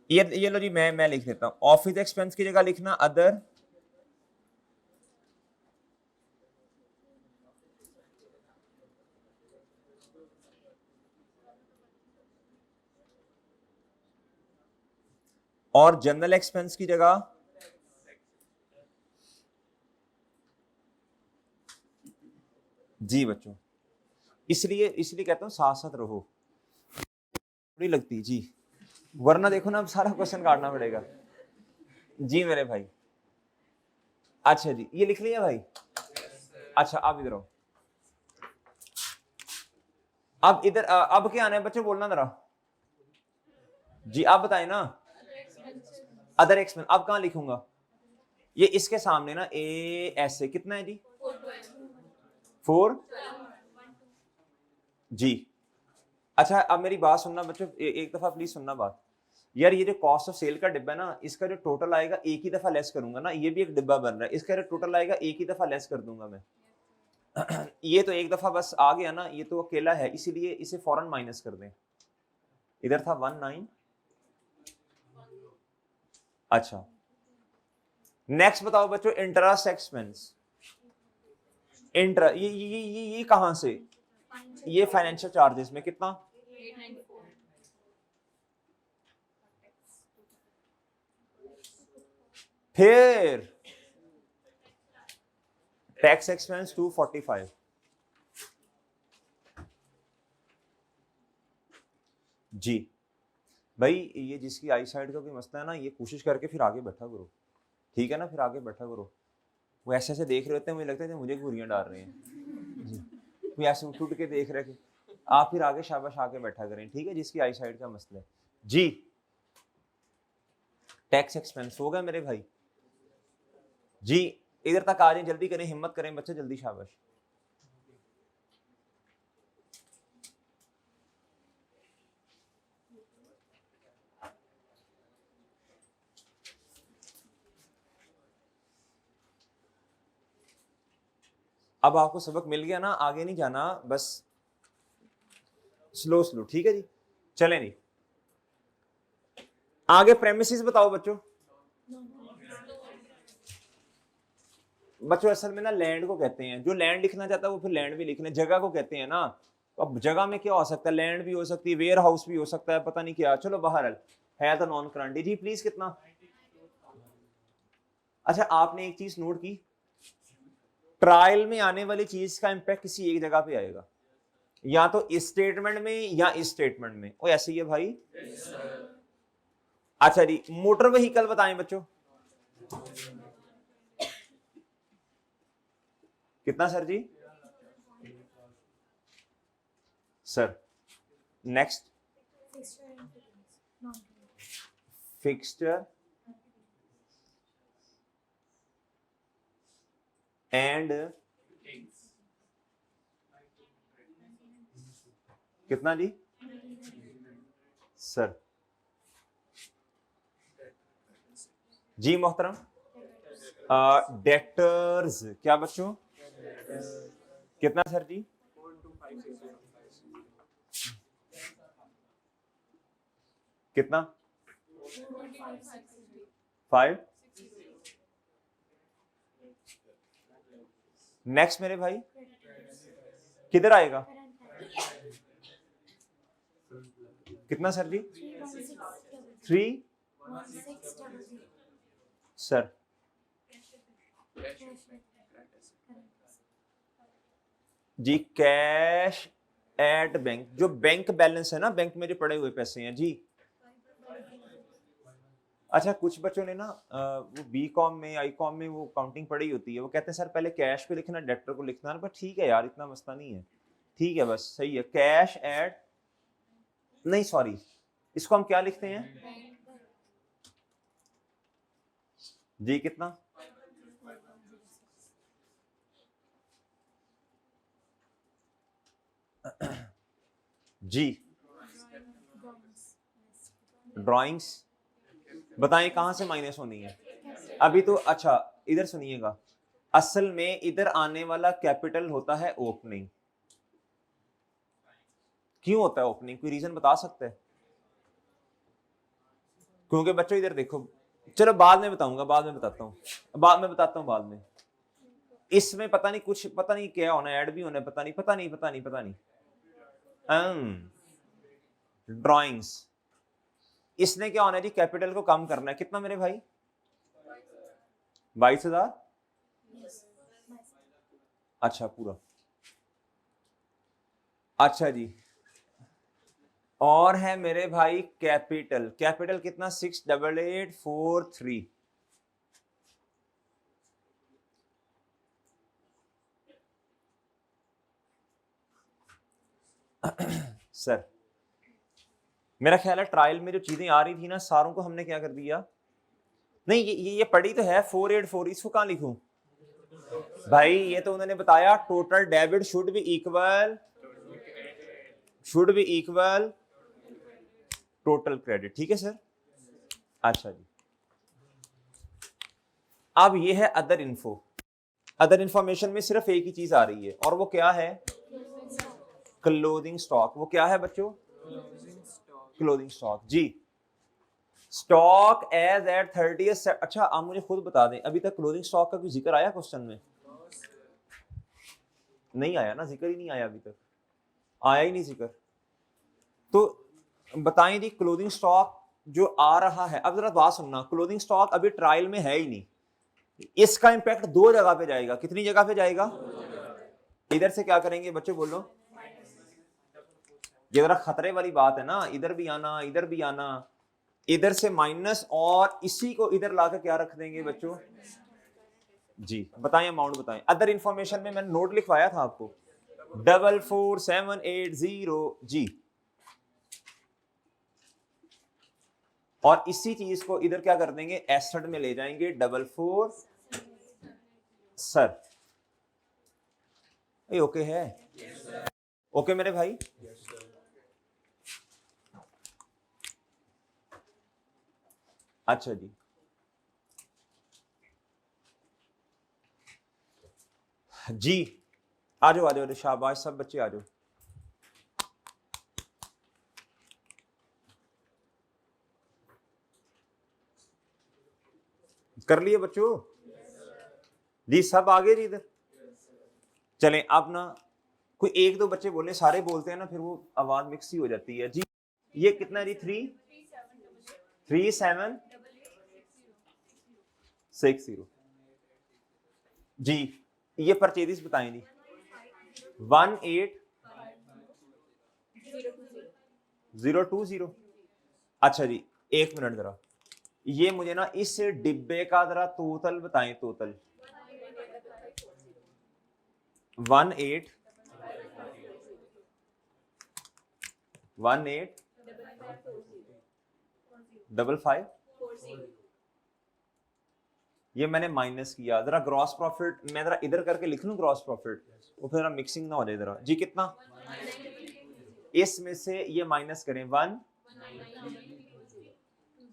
ये लो जी, मैं लिख देता हूं। ऑफिस एक्सपेंस की जगह लिखना अदर, और जनरल एक्सपेंस की जगह जी बच्चों। इसलिए कहता हूं साथ साथ रहो, थोड़ी लगती जी, वरना देखो ना अब सारा क्वेश्चन काटना पड़ेगा जी मेरे भाई। अच्छा जी ये लिख लिया भाई। अच्छा अब इधर आओ, अब इधर अब क्या आना है बच्चों, बोलना जरा जी, आप बताएं ना। अदर एक्सपेंस अब कहां लिखूंगा, ये इसके सामने ना ए ऐसे कितना है जी 4 जी। अच्छा अब मेरी बात सुनना बच्चों, एक दफा प्लीज सुनना बात। यार ये जो कॉस्ट ऑफ सेल का डिब्बा है ना, इसका जो टोटल आएगा एक ही दफा लेस करूंगा ना, ये भी एक डिब्बा बन रहा है, इसका जो टोटल आएगा एक ही दफा लेस कर दूंगा मैं। ये तो एक दफा बस आ गया ना, ये तो अकेला है, इसीलिए इसे फौरन माइनस कर दें। इधर था 19। अच्छा नेक्स्ट बताओ बच्चों, इंटरेस्ट एक्सपेंस। ये कहां से, ये फाइनेंशियल चार्जेस में कितना, फिर टैक्स एक्सपेंस 245 जी। भाई ये जिसकी आई साइड का कोई मसला है ना, ये कोशिश करके फिर आगे बैठा करो, ठीक है ना, फिर आगे बैठा करो। वो ऐसे ऐसे देख रहे होते हैं, मुझे लगता है मुझे घुरियां डाल रहे हैं जी। कोई ऐसे उठ के देख रहे हैं, आप फिर आगे शाबाश आके बैठा करें, ठीक है, जिसकी आई साइड का मसला है जी। टैक्स एक्सपेंस हो गया मेरे भाई जी। इधर तक आ जाए, जल्दी करें, हिम्मत करें बच्चे, जल्दी शाबाश। अब आपको सबक मिल गया ना, आगे नहीं जाना, बस स्लो स्लो, ठीक है जी। चले नहीं आगे, प्रेमिसेस बताओ बच्चों। बच्चों असल में ना लैंड को कहते हैं, जो लैंड लिखना चाहता है वो फिर लैंड भी लिख ले, जगह को कहते हैं ना। अब जगह में क्या हो सकता है, लैंड भी हो सकती है, वेयर हाउस भी हो सकता है, पता नहीं क्या, चलो बाहर है तो नॉन करंट जी। प्लीज कितना, अच्छा आपने एक चीज नोट की, ट्रायल में आने वाली चीज का इंपैक्ट किसी एक जगह पे आएगा, या तो इस स्टेटमेंट में या इस स्टेटमेंट में, ओ ऐसे ही है भाई। अच्छा जी मोटर व्हीकल बताएं बच्चों, कितना sir ji, sir next fixture and कितना जी सर? जी मोहतरम, डेटर्स क्या बच्चों? कितना सर जी? कितना? 5। नेक्स्ट मेरे भाई किधर आएगा? कितना सर जी? 3 सर। जी कैश एट बैंक, जो बैंक बैलेंस है ना, बैंक में जो पड़े हुए पैसे हैं जी। अच्छा कुछ बच्चों ने ना वो बी कॉम में आई कॉम में वो काउंटिंग पढ़ी होती है, वो कहते हैं सर पहले कैश को लिखना डेटर को लिखना, पर ठीक है यार इतना मसला नहीं है, ठीक है बस सही है। कैश एट, नहीं सॉरी, इसको हम क्या लिखते हैं जी? कितना? जी ड्राइंग्स बताएं कहां से माइनस होनी है अभी तो? अच्छा इधर सुनिएगा, असल में इधर आने वाला कैपिटल होता है ओपनिंग। क्यों होता है ओपनिंग? कोई रीजन बता सकते हैं? क्योंकि बच्चों इधर देखो, चलो बाद में बताऊंगा, बाद में बताता हूँ, बाद में बताता हूँ बाद में। इसमें पता नहीं कुछ, पता नहीं क्या होना, ऐड भी होना है, पता नहीं पता नहीं पता नहीं पता नहीं। ड्राइंग्स, इसने क्या होना है जी? कैपिटल को कम करना है। कितना मेरे भाई? 22,000। अच्छा पूरा, अच्छा जी। और है मेरे भाई कैपिटल, कैपिटल कितना? 68843। सर मेरा ख्याल है ट्रायल में जो चीजें आ रही थी ना, सारों को हमने क्या कर दिया? नहीं ये पढ़ी तो है 484, इसको कहां लिखूं भाई? ये तो उन्होंने बताया total debit should be equal total credit, ठीक है सर। अच्छा जी, अब ये है अदर इन्फो। अदर इंफॉर्मेशन में सिर्फ एक ही चीज आ रही है, और वो क्या है? Closing stock. वो क्या है बच्चों? क्लोजिंग स्टॉक जी। Stock as at 30th। अच्छा आप मुझे खुद बता दें, अभी तक क्लोजिंग स्टॉक का कोई जिक्र आया क्वेश्चन में? नहीं आया ना, जिक्र ही नहीं आया अभी तक, आया ही नहीं जिक्र। तो बताएं जी, क्लोजिंग स्टॉक जो आ रहा है, अब जरा बात सुनना, क्लोजिंग स्टॉक अभी ट्रायल में है ही नहीं, इसका इंपैक्ट 2 जगह पे जाएगा। कितनी जगह पे जाएगा? इधर से क्या करेंगे बच्चों बोलो? ये जरा खतरे वाली बात है ना, इधर भी आना इधर भी आना, इधर से माइनस, और इसी को इधर लाकर क्या रख देंगे बच्चों? जी बताएं, अमाउंट बताएं। अदर इंफॉर्मेशन में मैंने नोट लिखवाया था आपको, 44780 जी। और इसी चीज को इधर क्या कर देंगे? एसेट में ले जाएंगे, 44 सर। ये ओके है? ओके मेरे भाई। अच्छा जी, जी आ जाओ आ जाओ, शाबाश सब बच्चे आ जाओ। कर लिए बच्चों? जी सब आगे जी इधर। चलें अब ना, कोई एक दो बच्चे बोले, सारे बोलते हैं ना फिर वो आवाज मिक्स ही हो जाती है जी। ये कितना जी? 3760 जी। ये परचेज बताएं जी। 18020। अच्छा जी, एक मिनट जरा, ये मुझे ना इस डिब्बे का जरा टोटल बताएं, टोटल 1855। ये मैंने माइनस किया, जरा ग्रॉस प्रॉफिट मैं जरा इधर करके लिख लूं ग्रॉस प्रॉफिट, वो फिर मिक्सिंग ना हो जाए जरा जी। कितना इसमें से ये माइनस करें 1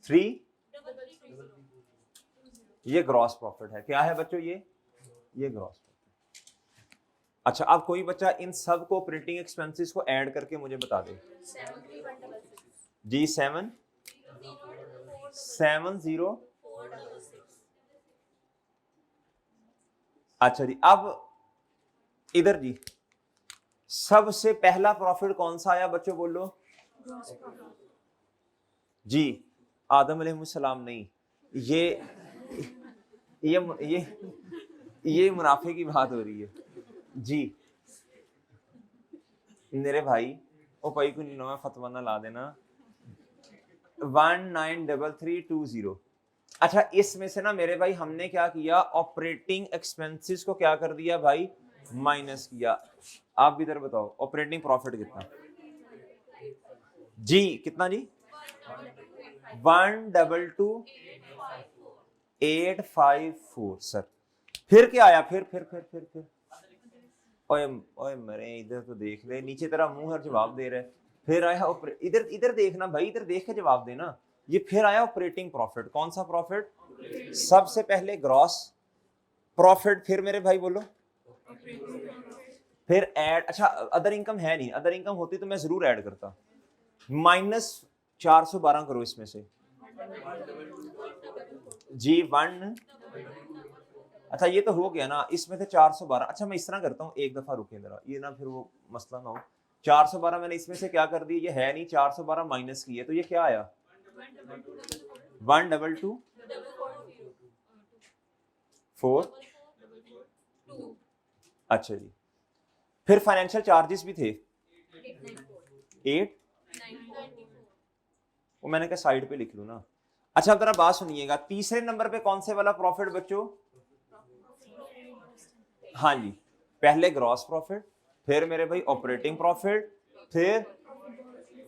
3, ये ग्रॉस प्रॉफिट है। क्या है बच्चों ये ग्रॉस प्रॉफिट। अच्छा अब कोई बच्चा इन सब को ऑपरेटिंग एक्सपेंसेस को ऐड करके मुझे बता दे जी। 7 7 0। अच्छा जी अब इधर जी सबसे पहला प्रॉफिट कौन सा आया बच्चों बोलो जी। आदम अलैहिस्सलाम नहीं, ये मुनाफे की बात हो रही है जी। मेरे भाई ओ भाई को नवा फतवा ना ला देना। 193320। अच्छा इसमें से ना मेरे भाई हमने क्या किया, ऑपरेटिंग एक्सपेंसेस को क्या कर दिया भाई, माइनस किया। आप इधर बताओ ऑपरेटिंग प्रॉफिट कितना जी, कितना जी 122,854 सर। फिर क्या आया, फिर ओए ओए मरे इधर तो देख ले, नीचे तेरा मुंह हर जवाब दे रहा है। फिर आया इधर इधर देखना भाई, इधर देख के जवाब देना। ये फिर आया ऑपरेटिंग प्रॉफिट। कौन सा प्रॉफिट, सबसे पहले ग्रॉस प्रॉफिट, फिर मेरे भाई बोलो फिर ऐड। अच्छा अदर इनकम है नहीं, अदर इनकम होती तो मैं जरूर ऐड करता। -412 करो इसमें से जी 1। अच्छा ये तो हो गया ना, इसमें से 412। अच्छा मैं इस तरह करता हूँ, एक दफा रुके जरा, ये ना फिर वो मसला ना हो। 412 मैंने इसमें से क्या कर दी, ये है नहीं, 412 माइनस की है, तो ये क्या आया 122,4। अच्छा जी फिर फाइनेंशियल चार्जेस भी थे 8, वो मैंने कहा साइड पे लिख लूं ना। अच्छा अब जरा बात सुनिएगा, तीसरे नंबर पे कौन से वाला प्रॉफिट बच्चों, हाँ जी पहले ग्रॉस प्रॉफिट, फिर मेरे भाई ऑपरेटिंग प्रॉफिट,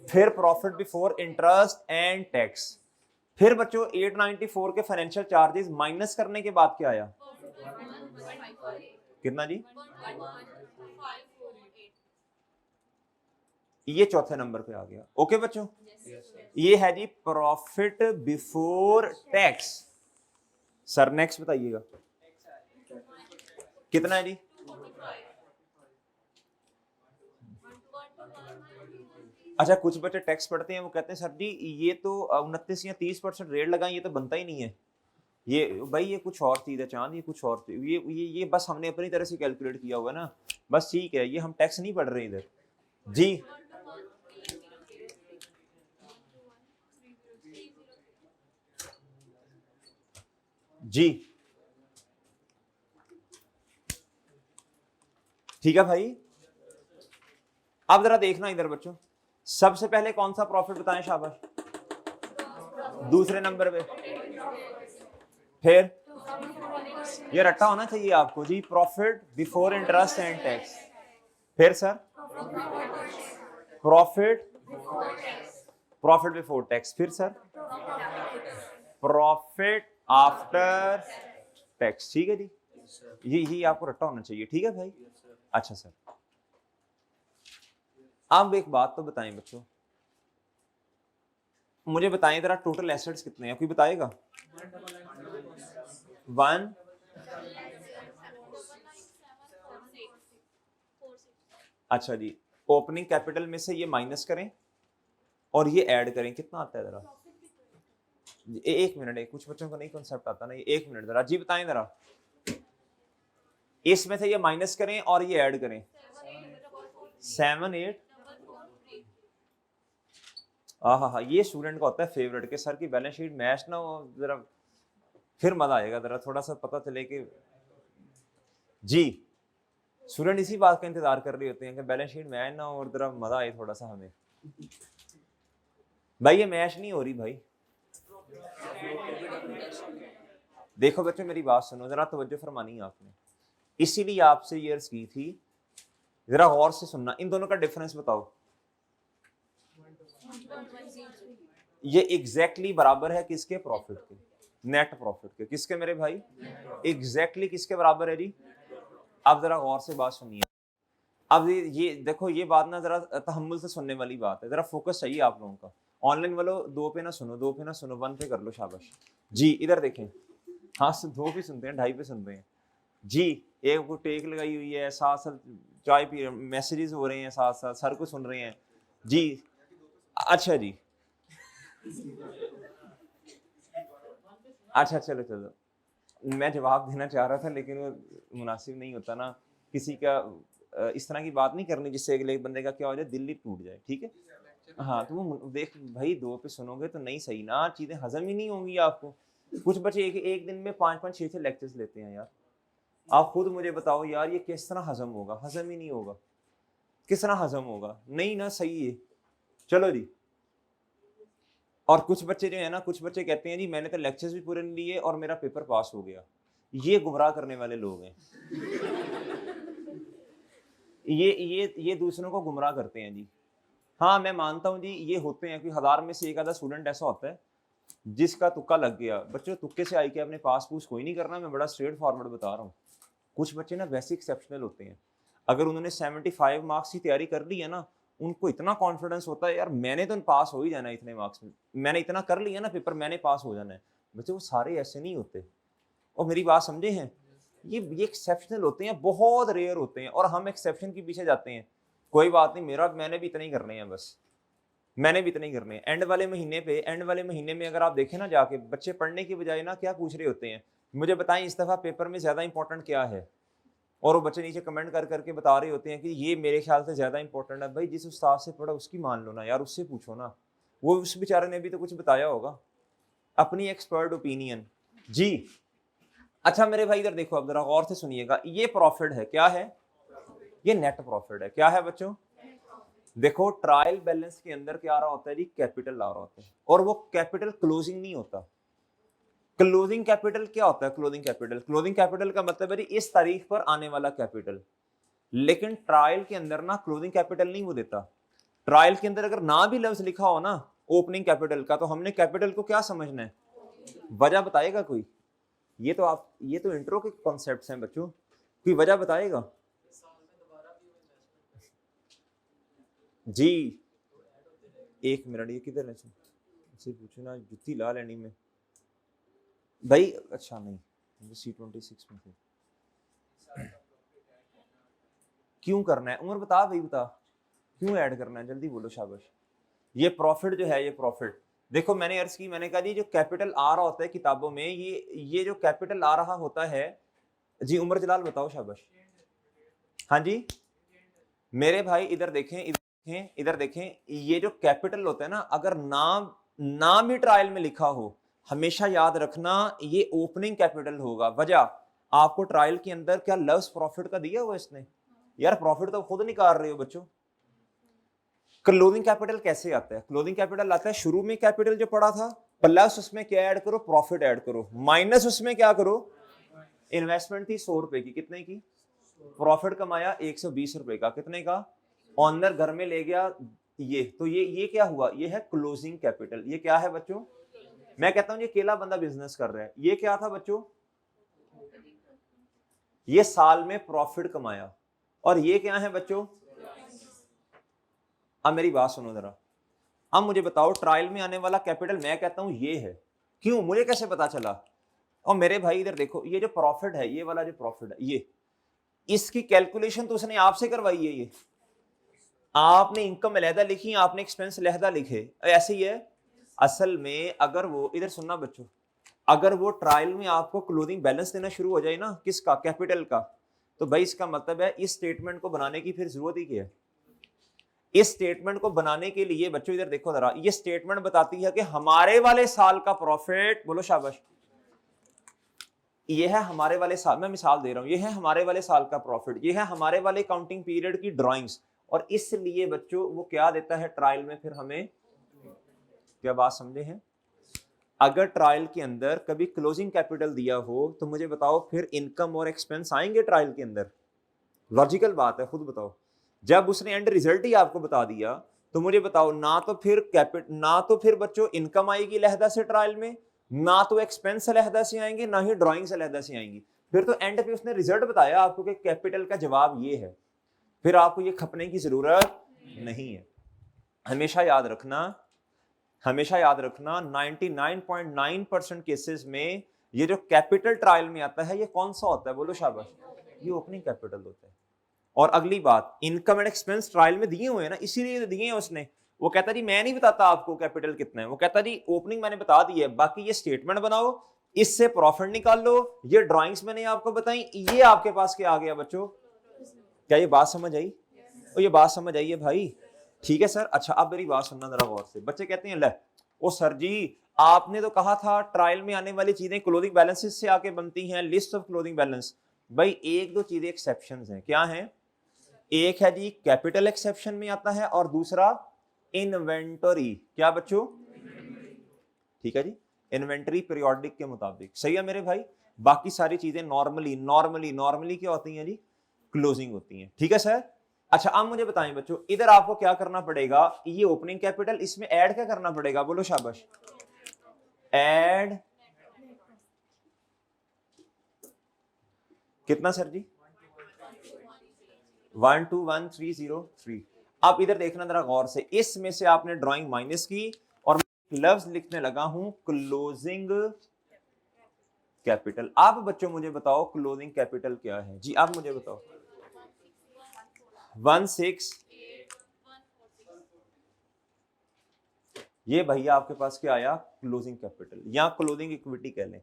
फिर profit before interest and tax. फिर बच्चों 894 के फाइनेंशियल चार्जेस माइनस करने के बाद क्या आया, कितना जी, ये चौथे नंबर पे आ गया। ओके बच्चों ये है जी profit before tax. Sir next बताइएगा कितना है जी, अच्छा कुछ बच्चे टैक्स पढ़ते हैं, वो कहते हैं सर जी ये तो 29 या 30% रेट लगाएं, ये तो बनता ही नहीं है। ये भाई ये कुछ और चीज है चांद, ये कुछ और ये बस हमने अपनी तरह से कैलकुलेट किया हुआ ना, बस ठीक है, ये हम टैक्स नहीं पढ़ रहे इधर जी। जी ठीक है भाई। अब जरा देखना इधर बच्चों, सबसे पहले कौन सा प्रॉफिट बताएं, शाबाश, दूसरे नंबर पे, फिर ये रट्टा होना चाहिए आपको जी, profit before interest and tax, फिर सर प्रॉफिट बिफोर टैक्स, फिर सर प्रॉफिट आफ्टर टैक्स। ठीक है जी, ये आपको रट्टा होना चाहिए, ठीक है भाई। अच्छा सर अब एक बात तो बताएं बच्चों, मुझे बताएं जरा टोटल एसेट्स कितने हैं, कोई बताएगा 1। अच्छा जी ओपनिंग कैपिटल में से ये माइनस करें और ये ऐड करें, कितना आता है जरा, एक मिनट, कुछ बच्चों को नहीं कॉन्सेप्ट आता ना, ये एक मिनट जरा जी बताएं जरा, इसमें से ये माइनस करें और ये ऐड करें 7 8। हाँ ये स्टूडेंट का होता है फेवरेट के सर की बैलेंस शीट मैच ना हो जरा, फिर मजा आएगा, जरा थोड़ा सा पता चले कि जी स्टूडेंट इसी बात का इंतजार कर रहे होते हैं कि बैलेंस शीट मैच ना हो और जरा मजा आए थोड़ा सा हमें। भाई ये मैच नहीं हो रही भाई, देखो बच्चों मेरी बात सुनो, जरा तवज्जो फरमानी आपने, इसीलिए आपसे ये अर्ज की थी, जरा गौर से सुनना, इन दोनों का डिफरेंस बताओ। ये एग्जैक्टली बराबर है किसके, प्रॉफिट के। नेट प्रॉफिट के। किसके मेरे भाई? एग्जैक्टली किसके बराबर है जी? अब जरा गौर से बात सुनिए। अब ये देखो, ये बात ना जरा तहम्मुल से सुनने वाली बात है, जरा फोकस चाहिए आप लोगों का। ऑनलाइन वालों 2 पे ना सुनो, 2 पे ना सुनो, 1 पे कर लो, शाबाश जी। इधर देखें, हाँ 2 पे सुनते हैं, 2.5 पे सुनते हैं जी। एक को टेक लगाई हुई है, साथ साथ चाय पी, मैसेजेस हो रहे हैं साथ साथ, सर को सुन रहे हैं जी। अच्छा जी, अच्छा चलो चलो, मैं जवाब देना चाह रहा था लेकिन वो मुनासिब नहीं होता ना किसी का, इस तरह की बात नहीं करनी जिससे अगले बंदे का क्या हो जाए, दिल ही टूट जाए, ठीक है। हाँ तो वो देख भाई, 2 पे सुनोगे तो नहीं सही ना, चीजें हजम ही नहीं होंगी आपको। कुछ बच्चे एक दिन में 5-5 6-6 लेक्चर्स लेते हैं यार। आप खुद मुझे बताओ यार, ये किस तरह हजम होगा? हजम ही नहीं होगा। किस तरह हजम होगा? नहीं ना, सही है। चलो जी। और कुछ बच्चे जो है ना, कुछ बच्चे कहते हैं जी मैंने तो लेक्चर्स भी पूरे नहीं लिए और मेरा पेपर पास हो गया। ये गुमराह करने वाले लोग हैं। ये दूसरों को गुमराह करते हैं जी। हाँ मैं मानता हूँ जी, ये होते हैं कि 1000 में से एक आधा स्टूडेंट ऐसा होता है जिसका तुक्का लग गया। बच्चों तुक्के से आई के अपने पास पूछ कोई नहीं करना, मैं बड़ा स्ट्रेट फॉरवर्ड बता रहा हूँ। कुछ बच्चे ना वैसे एक्सेप्शनल होते हैं, अगर उन्होंने 75 मार्क्स की तैयारी कर ली है ना, उनको इतना कॉन्फिडेंस होता है यार मैंने तो पास हो ही जाना है इतने मार्क्स में, मैंने इतना कर लिया ना पेपर, मैंने पास हो जाना है। बच्चे वो सारे ऐसे नहीं होते। और मेरी बात समझे हैं, ये एक्सेप्शनल होते हैं, बहुत रेयर होते हैं, और हम एक्सेप्शन के पीछे जाते हैं। कोई बात नहीं, मैंने भी इतना ही करने हैं, बस मैंने भी इतना ही करने हैं। एंड वाले महीने में अगर आप देखें ना जाके, बच्चे पढ़ने की बजाय ना क्या पूछ रहे होते हैं, मुझे बताएं इस दफा पेपर में ज्यादा इंपॉर्टेंट क्या है। और वो बच्चे नीचे कमेंट कर करके बता रहे होते हैं कि ये मेरे ख्याल से ज्यादा इंपॉर्टेंट है। भाई जिस उस्ताद से पढ़ा उसकी मान लो ना यार, उससे पूछो ना, वो उस बेचारे ने भी तो कुछ बताया होगा, अपनी एक्सपर्ट ओपिनियन जी। अच्छा मेरे भाई इधर देखो, अब जरा गौर से सुनिएगा, ये प्रॉफिट है, क्या है? ये नेट प्रॉफिट है। क्या है बच्चों? देखो ट्रायल बैलेंस के अंदर क्या आ रहा होता है जी? कैपिटल आ रहा होता है, और वो कैपिटल क्लोजिंग नहीं होता। क्लोजिंग कैपिटल क्या होता है? क्लोजिंग कैपिटल का मतलब है जी इस तारीख पर आने वाला कैपिटल। लेकिन ट्रायल के अंदर ना क्लोजिंग कैपिटल नहीं वो देता। ट्रायल के अंदर अगर ना भी लफ्ज लिखा हो ना ओपनिंग कैपिटल का, तो हमने कैपिटल को क्या समझना है? वजह बताएगा कोई? ये तो इंट्रो के कॉन्सेप्ट्स हैं बच्चों, कोई वजह बताएगा जी? 1 मिनट, ये किधर है? पूछो ना, जुत्ती ला लेनी में भाई। अच्छा नहीं, C26 में थे। क्यों करना है उमर? बता भाई बता, क्यों ऐड करना है? जल्दी बोलो, शाबाश। ये प्रॉफिट जो है, ये प्रॉफिट देखो, मैंने अर्ज की, मैंने कहा जी जो कैपिटल आ रहा होता है किताबों में, ये जो कैपिटल आ रहा होता है जी, उमर जलाल बताओ, शाबाश। हाँ जी मेरे भाई इधर देखें, इधर देखें, ये जो कैपिटल होता है ना, अगर नाम भी ट्रायल में लिखा हो, हमेशा याद रखना ये ओपनिंग कैपिटल होगा। वजह, आपको ट्रायल के अंदर क्या लफ्ज प्रॉफिट का दिया हुआ इसने? यार प्रॉफिट तो खुद निकाल रहे हो बच्चों। क्लोजिंग कैपिटल कैसे आता है? क्लोजिंग कैपिटल आता है शुरू में कैपिटल जो पड़ा था, प्लस उसमें क्या ऐड करो? प्रॉफिट ऐड करो, माइनस उसमें क्या करो? इन्वेस्टमेंट थी 100 रुपए की, कितने की? प्रॉफिट कमाया 120 रुपए का, कितने का? ऑनर घर में ले गया ये, तो ये क्या हुआ? ये है क्लोजिंग कैपिटल। ये क्या है बच्चों? मैं कहता हूं ये अकेला बंदा बिजनेस कर रहा है, ये क्या था बच्चों? ये साल में प्रॉफिट कमाया। और ये क्या है बच्चों? अब मेरी बात सुनो जरा, अब मुझे बताओ ट्रायल में आने वाला कैपिटल मैं कहता हूं ये है। क्यों? मुझे कैसे पता चला? और मेरे भाई इधर देखो, ये जो प्रॉफिट है, ये वाला जो प्रॉफिट है, ये इसकी कैलकुलेशन तो उसने आपसे करवाई है। ये आपने इनकम अलहदा लिखी, आपने एक्सपेंस अलहदा लिखे, ऐसे ही है। असल में अगर वो, इधर सुनना बच्चों, अगर वो ट्रायल में आपको क्लोजिंग बैलेंस देना शुरू हो जाए ना, किसका? कैपिटल का, तो भाई इसका मतलब है इस स्टेटमेंट को बनाने की फिर जरूरत ही क्या है? इस स्टेटमेंट को बनाने के लिए बच्चों इधर देखो जरा, ये स्टेटमेंट बताती है कि हमारे वाले साल का प्रॉफिट, बोलो शाबाश, ये है हमारे वाले साल, मैं मिसाल दे रहा हूं, ये है हमारे वाले साल का प्रॉफिट, ये है हमारे वाले काउंटिंग पीरियड की ड्राइंग्स। और इसलिए बच्चों वो क्या देता है ट्रायल में फिर हमें? क्या बात समझे हैं? अगर ट्रायल के अंदर कभी क्लोजिंग कैपिटल दिया हो तो मुझे बताओ फिर इनकम और एक्सपेंस आएंगे ट्रायल के अंदर? लॉजिकल बात है, खुद बताओ। जब उसने एंड रिजल्ट ही आपको बता दिया तो मुझे बताओ, ना तो फिर बच्चों इनकम आएगी लहदा से ट्रायल में, ना तो एक्सपेंस अलहदा से आएंगे ना ही ड्राइंग्स अलहदा से आएंगी। फिर तो एंड पे उसने रिजल्ट बताया आपको कि कैपिटल का जवाब ये है, फिर आपको ये खपने की जरूरत नहीं है। हमेशा याद रखना, हमेशा याद रखना 99.9% केसेस में ये जो कैपिटल ट्रायल में आता है ये कौन सा होता है, बोलो शाबाश, ये ओपनिंग कैपिटल होता है। और अगली बात, इनकम एंड एक्सपेंस ट्रायल में दिए हुए हैं ना, इसीलिए तो दिए हैं उसने। वो कहता जी मैं नहीं बताता आपको कैपिटल कितना है, वो कहता जी ओपनिंग मैंने बता दी है, बाकी ये स्टेटमेंट बनाओ, इससे प्रॉफिट निकाल लो, ये ड्राइंग्स मैंने आपको बताई, ये आपके पास क्या आ गया बच्चों। क्या ये बात समझ आई? और ये बात समझ आई है भाई? ठीक है सर। अच्छा अब मेरी बात सुनना जरा गौर से। बच्चे कहते हैं ले ओ सर जी आपने तो कहा था ट्रायल में आने वाली चीजें क्लोजिंग बैलेंसेस से आके बनती हैं, लिस्ट ऑफ क्लोजिंग बैलेंस। भाई एक दो चीजें एक्सेप्शंस हैं, क्या हैं? एक है जी कैपिटल एक्सेप्शन में आता है और दूसरा इन्वेंटरी। क्या बच्चों? ठीक है जी, इन्वेंटरी पीरियोडिक के मुताबिक। सही है मेरे भाई? बाकी सारी चीजें नॉर्मली नॉर्मली नॉर्मली क्या होती हैं जी? क्लोजिंग होती हैं। ठीक है सर। अच्छा अब मुझे बताएं बच्चों, इधर आपको क्या करना पड़ेगा, ये ओपनिंग कैपिटल, इसमें ऐड क्या करना पड़ेगा, बोलो शाबाश। ऐड कितना सर जी? 121303। अब इधर देखना जरा गौर से, इसमें से आपने ड्राइंग माइनस की और लफ्ज लिखने लगा हूं क्लोजिंग कैपिटल। आप बच्चों मुझे बताओ क्लोजिंग कैपिटल क्या है जी? आप मुझे बताओ। 16 ये भैया आपके पास क्या आया? क्लोजिंग कैपिटल या क्लोजिंग इक्विटी कह लें।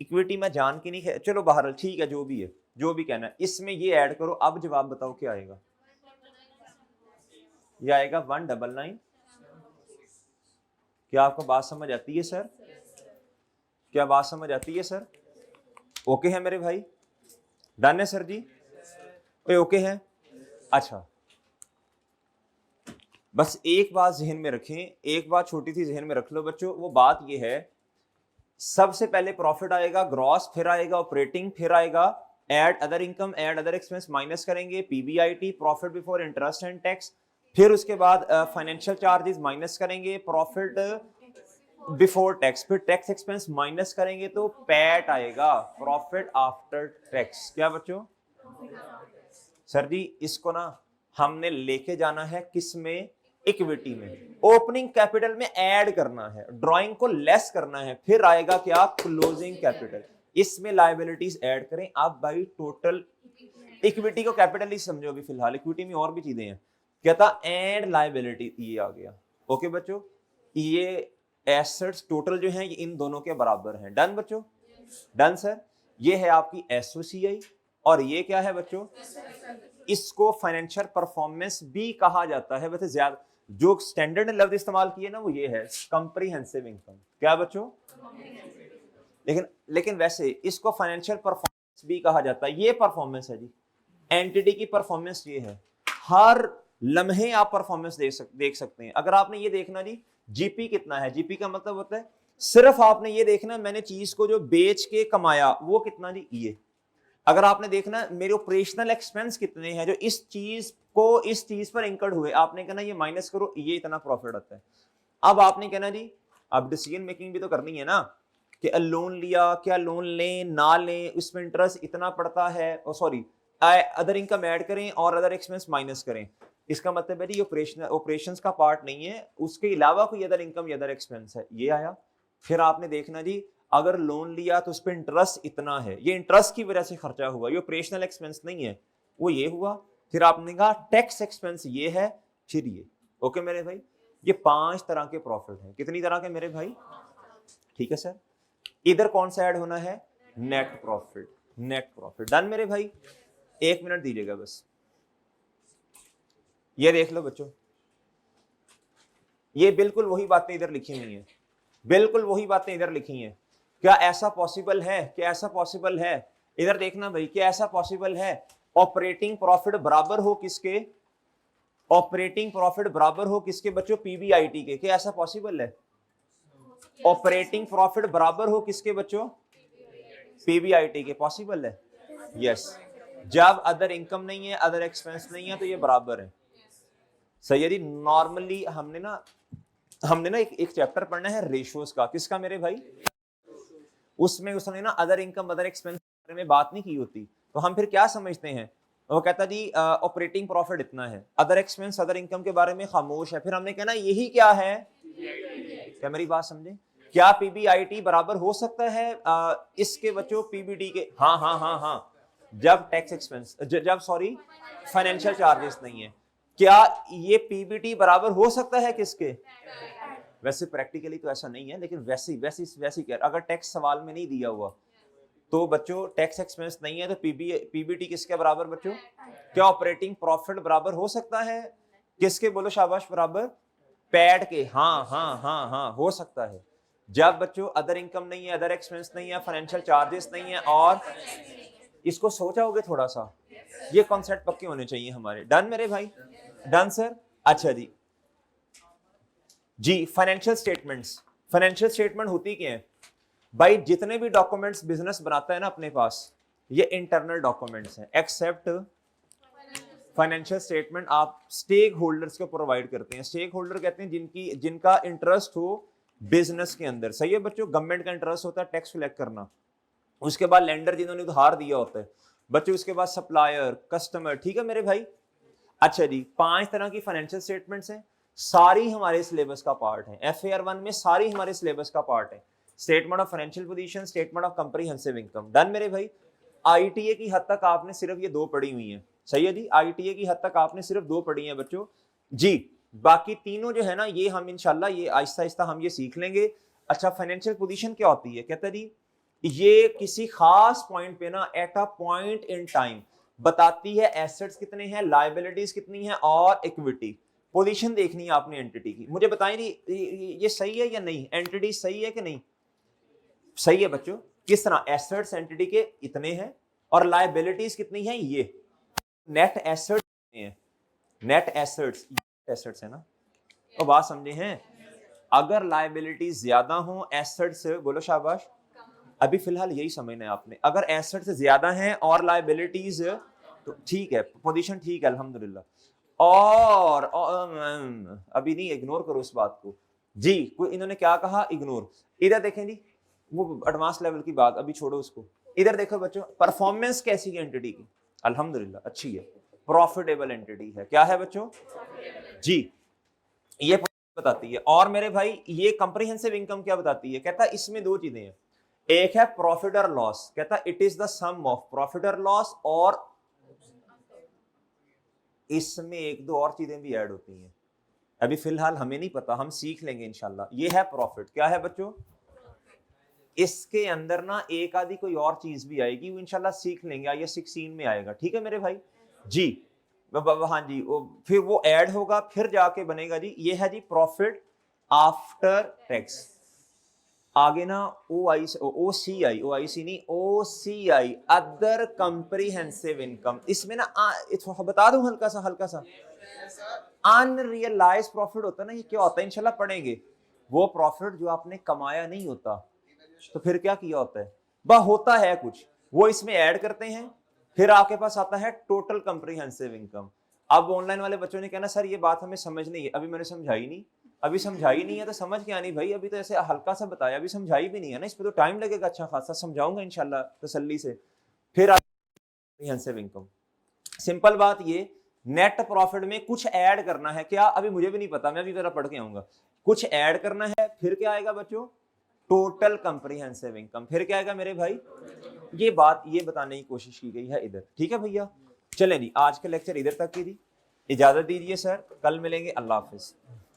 इक्विटी में जान के नहीं, चलो बहरहाल ठीक है, जो भी है, जो भी कहना है, इसमें ये ऐड करो। अब जवाब बताओ क्या आएगा? ये आएगा 199। क्या आपको बात समझ आती है सर? क्या बात समझ आती है सर? ओके है मेरे भाई? डन है सर जी? ओके है। अच्छा बस एक बात जहन में रखें, एक बात छोटी सी जहन में रख लो बच्चों, वो बात ये है सबसे पहले प्रॉफिट आएगा ग्रॉस, फिर आएगा ऑपरेटिंग, फिर आएगा add other income, add other expense, minus करेंगे PBIT profit before interest and tax, फिर उसके बाद फाइनेंशियल चार्जेस माइनस करेंगे प्रॉफिट बिफोर टैक्स, फिर टैक्स एक्सपेंस माइनस करेंगे तो पैट आएगा, प्रॉफिट आफ्टर टैक्स। क्या बच्चों? सर जी इसको ना हमने लेके जाना है किस में? इक्विटी में। ओपनिंग कैपिटल में ऐड करना है, ड्राइंग को लेस करना है, फिर आएगा क्या? Closing capital. इसमें लायबिलिटीज ऐड करें आप भाई। टोटल इक्विटी को कैपिटल ही समझो अभी फिलहाल, इक्विटी में और भी चीजें हैं। कहता एंड लायबिलिटी, ये आ गया। ओके बच्चों, ये एसेट्स टोटल जो है ये इन दोनों के बराबर हैं। डन बच्चों? Done sir. ये है आपकी एसओसीआई और ये क्या है बच्चों? इसको फाइनेंशियल परफॉर्मेंस भी कहा जाता है। वैसे ज्यादा जो स्टैंडर्ड लफ्ज इस्तेमाल किए ना वो ये है कॉम्प्रिहेंसिव इनकम। क्या बच्चों? लेकिन वैसे इसको फाइनेंशियल परफॉर्मेंस भी कहा जाता है। ये परफॉर्मेंस है जी, एंटिटी की परफॉर्मेंस ये है। हर लम्हे आप परफॉर्मेंस देख सकते हैं। अगर आपने ये देखना जी जीपी कितना है, जीपी का मतलब होता है सिर्फ आपने ये देखना मैंने चीज को जो बेच के कमाया वो कितना जी, ये। अगर आपने देखना मेरे ऑपरेशनल एक्सपेंस कितने हैं जो इस चीज पर इंकर्ड हुए, आपने कहना ये माइनस करो, ये इतना प्रॉफिट आता है। अब आपने कहना जी अब डिसीजन मेकिंग भी तो करनी है ना कि लोन लिया, क्या लोन लें ना लें, उसमें इंटरेस्ट इतना पड़ता है, सॉरी अदर इनकम ऐड करें और अदर एक्सपेंस माइनस करें। इसका मतलब है जी ऑपरेशंस का पार्ट नहीं है, उसके अलावा कोई अदर इनकम या अदर एक्सपेंस है, ये आया। फिर आपने देखना जी अगर लोन लिया तो उस पर इंटरेस्ट इतना है, ये इंटरेस्ट की वजह से खर्चा हुआ, ये ऑपरेशनल एक्सपेंस नहीं है, वो ये हुआ। फिर आपने कहा टैक्स एक्सपेंस ये है, फिर ये। ओके मेरे भाई, ये 5 तरह के प्रॉफिट हैं। कितनी तरह के मेरे भाई? ठीक है सर। इधर कौन सा ऐड होना है? Net profit. Net profit. Done मेरे भाई? 1 मिनट दीजिएगा बस। ये देख लो बच्चों, ये बिल्कुल वही बातें इधर लिखी हुई हैं, बिल्कुल वही बातें इधर लिखी हैं। क्या ऐसा पॉसिबल है? क्या ऐसा पॉसिबल है? इधर देखना भाई, क्या ऐसा पॉसिबल है ऑपरेटिंग प्रॉफिट बराबर हो किसके? ऑपरेटिंग प्रॉफिट बराबर हो किसके बच्चों? पीबीआईटी के। क्या ऐसा पॉसिबल है? ऑपरेटिंग प्रॉफिट बराबर हो किसके बच्चों? पीबीआईटी के। पॉसिबल है? यस। जब अदर इनकम नहीं है, अदर एक्सपेंस नहीं है, तो ये बराबर है। सही है जी। नॉर्मली हमने ना एक चैप्टर पढ़ना है रेशियोज का। किसका मेरे भाई? उसमें उसने ना अदर इनकम अदर एक्सपेंस के बारे में बात नहीं की होती, तो हम फिर क्या समझते हैं, वो कहता जी ऑपरेटिंग प्रॉफिट इतना है, अदर एक्सपेंस अदर इनकम के बारे में खामोश है, फिर हमने कहना यही क्या है। क्या मेरी बात समझे? क्या पीबीआईटी बराबर हो सकता है इसके बच्चों पीबीटी के? हाँ हाँ हाँ हाँ, जब टैक्स एक्सपेंस जब सॉरी फाइनेंशियल चार्जेस नहीं है। क्या ये पीबीटी बराबर हो सकता है किसके? वैसे प्रैक्टिकली तो ऐसा नहीं है, लेकिन वैसे वैसे क्या, अगर टैक्स सवाल में नहीं दिया हुआ तो बच्चों टैक्स एक्सपेंस नहीं है तो पीबीटी किसके बराबर बच्चों? क्या ऑपरेटिंग प्रॉफिट बराबर हो सकता है किसके? बोलो शाबाश, बराबर पैड के। हाँ हाँ हाँ हाँ, हो सकता है। जब बच्चों अदर इनकम नहीं है, अदर एक्सपेंस नहीं है, फाइनेंशियल चार्जेस नहीं है, और इसको सोचाओगे थोड़ा सा, ये कॉन्सेप्ट पक्के होने चाहिए हमारे। डन मेरे भाई? Done sir. अच्छा जी फाइनेंशियल स्टेटमेंट्स। फाइनेंशियल स्टेटमेंट होती क्या है भाई? जितने भी डॉक्यूमेंट्स बिजनेस बनाता है ना अपने पास, ये इंटरनल डॉक्यूमेंट्स हैं, एक्सेप्ट फाइनेंशियल स्टेटमेंट आप स्टेक होल्डर्स को प्रोवाइड करते हैं। स्टेक होल्डर कहते हैं जिनका इंटरेस्ट हो बिजनेस के अंदर। सही है बच्चों? गवर्नमेंट का इंटरेस्ट होता है टैक्स कलेक्ट करना, उसके बाद लेंडर जिन्होंने उधार दिया होता है बच्चों, उसके बाद सप्लायर, कस्टमर। ठीक है मेरे भाई? अच्छा जी, 5 तरह की फाइनेंशियल स्टेटमेंट्स हैं, सारी हमारे सिलेबस का पार्ट है। FAR 1 में सारी हमारे सिलेबस का पार्ट है। Statement of financial position, statement of comprehensive income. Done मेरे भाई? ITA की हद तक आपने सिर्फ ये 2 पढ़ी हुई हैं। सही है जी? ITA की हद तक आपने सिर्फ 2 पढ़ी हैं बच्चों जी। बाकी तीनों जो है ना, ये हम इंशाल्लाह ये आहिस्ता आहिस्ता हम ये सीख लेंगे। अच्छा, फाइनेंशियल पोजीशन क्या होती है? कहता जी ये किसी खास पॉइंट पे ना, at a point in time बताती है एसेट्स कितने हैं, लायबिलिटीज कितनी है, और इक्विटी। पोजीशन देखनी है आपने एंटिटी की। मुझे बताएं ये सही है या नहीं? एंटिटी सही है कि नहीं? सही है बच्चों। किस तरह? एसेट्स एंटिटी के इतने हैं और लायबिलिटीज कितनी है, ये नेट एसेट्स हैं। नेट एसेट्स एसेट्स है ना, तो बात समझे हैं? अगर लायबिलिटीज ज्यादा हो एसेट्स, बोलो शाबाश। अभी फिलहाल यही समझना है आपने। अगर एसेट्स ज्यादा हैं और लायबिलिटीज तो ठीक है, पोजीशन ठीक है अल्हम्दुलिल्लाह। और अभी नहीं, इग्नोर करो इस बात को जी। कोई इन्होंने क्या कहा? इग्नोर। इधर देखें जी, वो एडवांस लेवल की बात अभी छोड़ो उसको। इधर देखो बच्चों, परफॉर्मेंस कैसी है एंटिटी की? अल्हम्दुलिल्लाह अच्छी है, प्रॉफिटेबल एंटिटी है। क्या है बच्चों जी? ये बताती है। और मेरे भाई ये कंप्रीहेंसिव इनकम क्या बताती है? कहता है इसमें 2 चीजें हैं, एक है प्रॉफिट और लॉस। कहता है it is the sum of profit और लॉस, और इसमें 1-2 और चीजें भी ऐड होती हैं, अभी फिलहाल हमें नहीं पता, हम सीख लेंगे इंशाल्लाह। ये है प्रॉफिट। क्या है बच्चों? इसके अंदर ना एक आधी कोई और चीज भी आएगी, वो इंशाल्लाह सीख लेंगे, आइए 16 में आएगा। ठीक है मेरे भाई जी? हाँ जी, फिर वो ऐड होगा, फिर जाके बनेगा जी, ये है जी प्रॉफिट आफ्टर टैक्स। आगे ना OIC नहीं, OCI, अदर कंप्रीहेंसिव इनकम। इसमें ना बता दूं हल्का सा अनरियलाइज प्रॉफिट होता है ना, ये क्या होता है इंशाल्लाह पढ़ेंगे। वो प्रॉफिट जो आपने कमाया नहीं होता, तो फिर क्या किया होता है, वह होता है कुछ, वो इसमें ऐड करते हैं, फिर आपके पास आता है टोटल कंप्रीहेंसिव इनकम। अब ऑनलाइन वाले बच्चों ने कहना सर ये बात हमें समझ नहीं है, अभी मैंने समझाई नहीं। अभी समझाई नहीं है तो समझ क्या नहीं भाई, अभी तो ऐसे हल्का सा बताया, अभी समझाई भी नहीं है ना, इस पर तो टाइम लगेगा अच्छा खासा। समझाऊंगा इंशाल्लाह तसल्ली से। फिर कंप्रीहेंसिव इनकम, सिंपल बात ये, नेट प्रॉफिट में कुछ ऐड करना है। क्या? अभी मुझे भी नहीं पता, मैं भी जरा पढ़ के आऊंगा। कुछ ऐड करना है, फिर क्या आएगा बच्चों? Total comprehensive income. फिर क्या आएगा मेरे भाई? ये बात ये बताने की कोशिश की गई है इधर। ठीक है भैया? चलें जी, आज का लेक्चर इधर तक की थी। इजाजत दीजिए सर, कल मिलेंगे। अल्लाह हाफिज।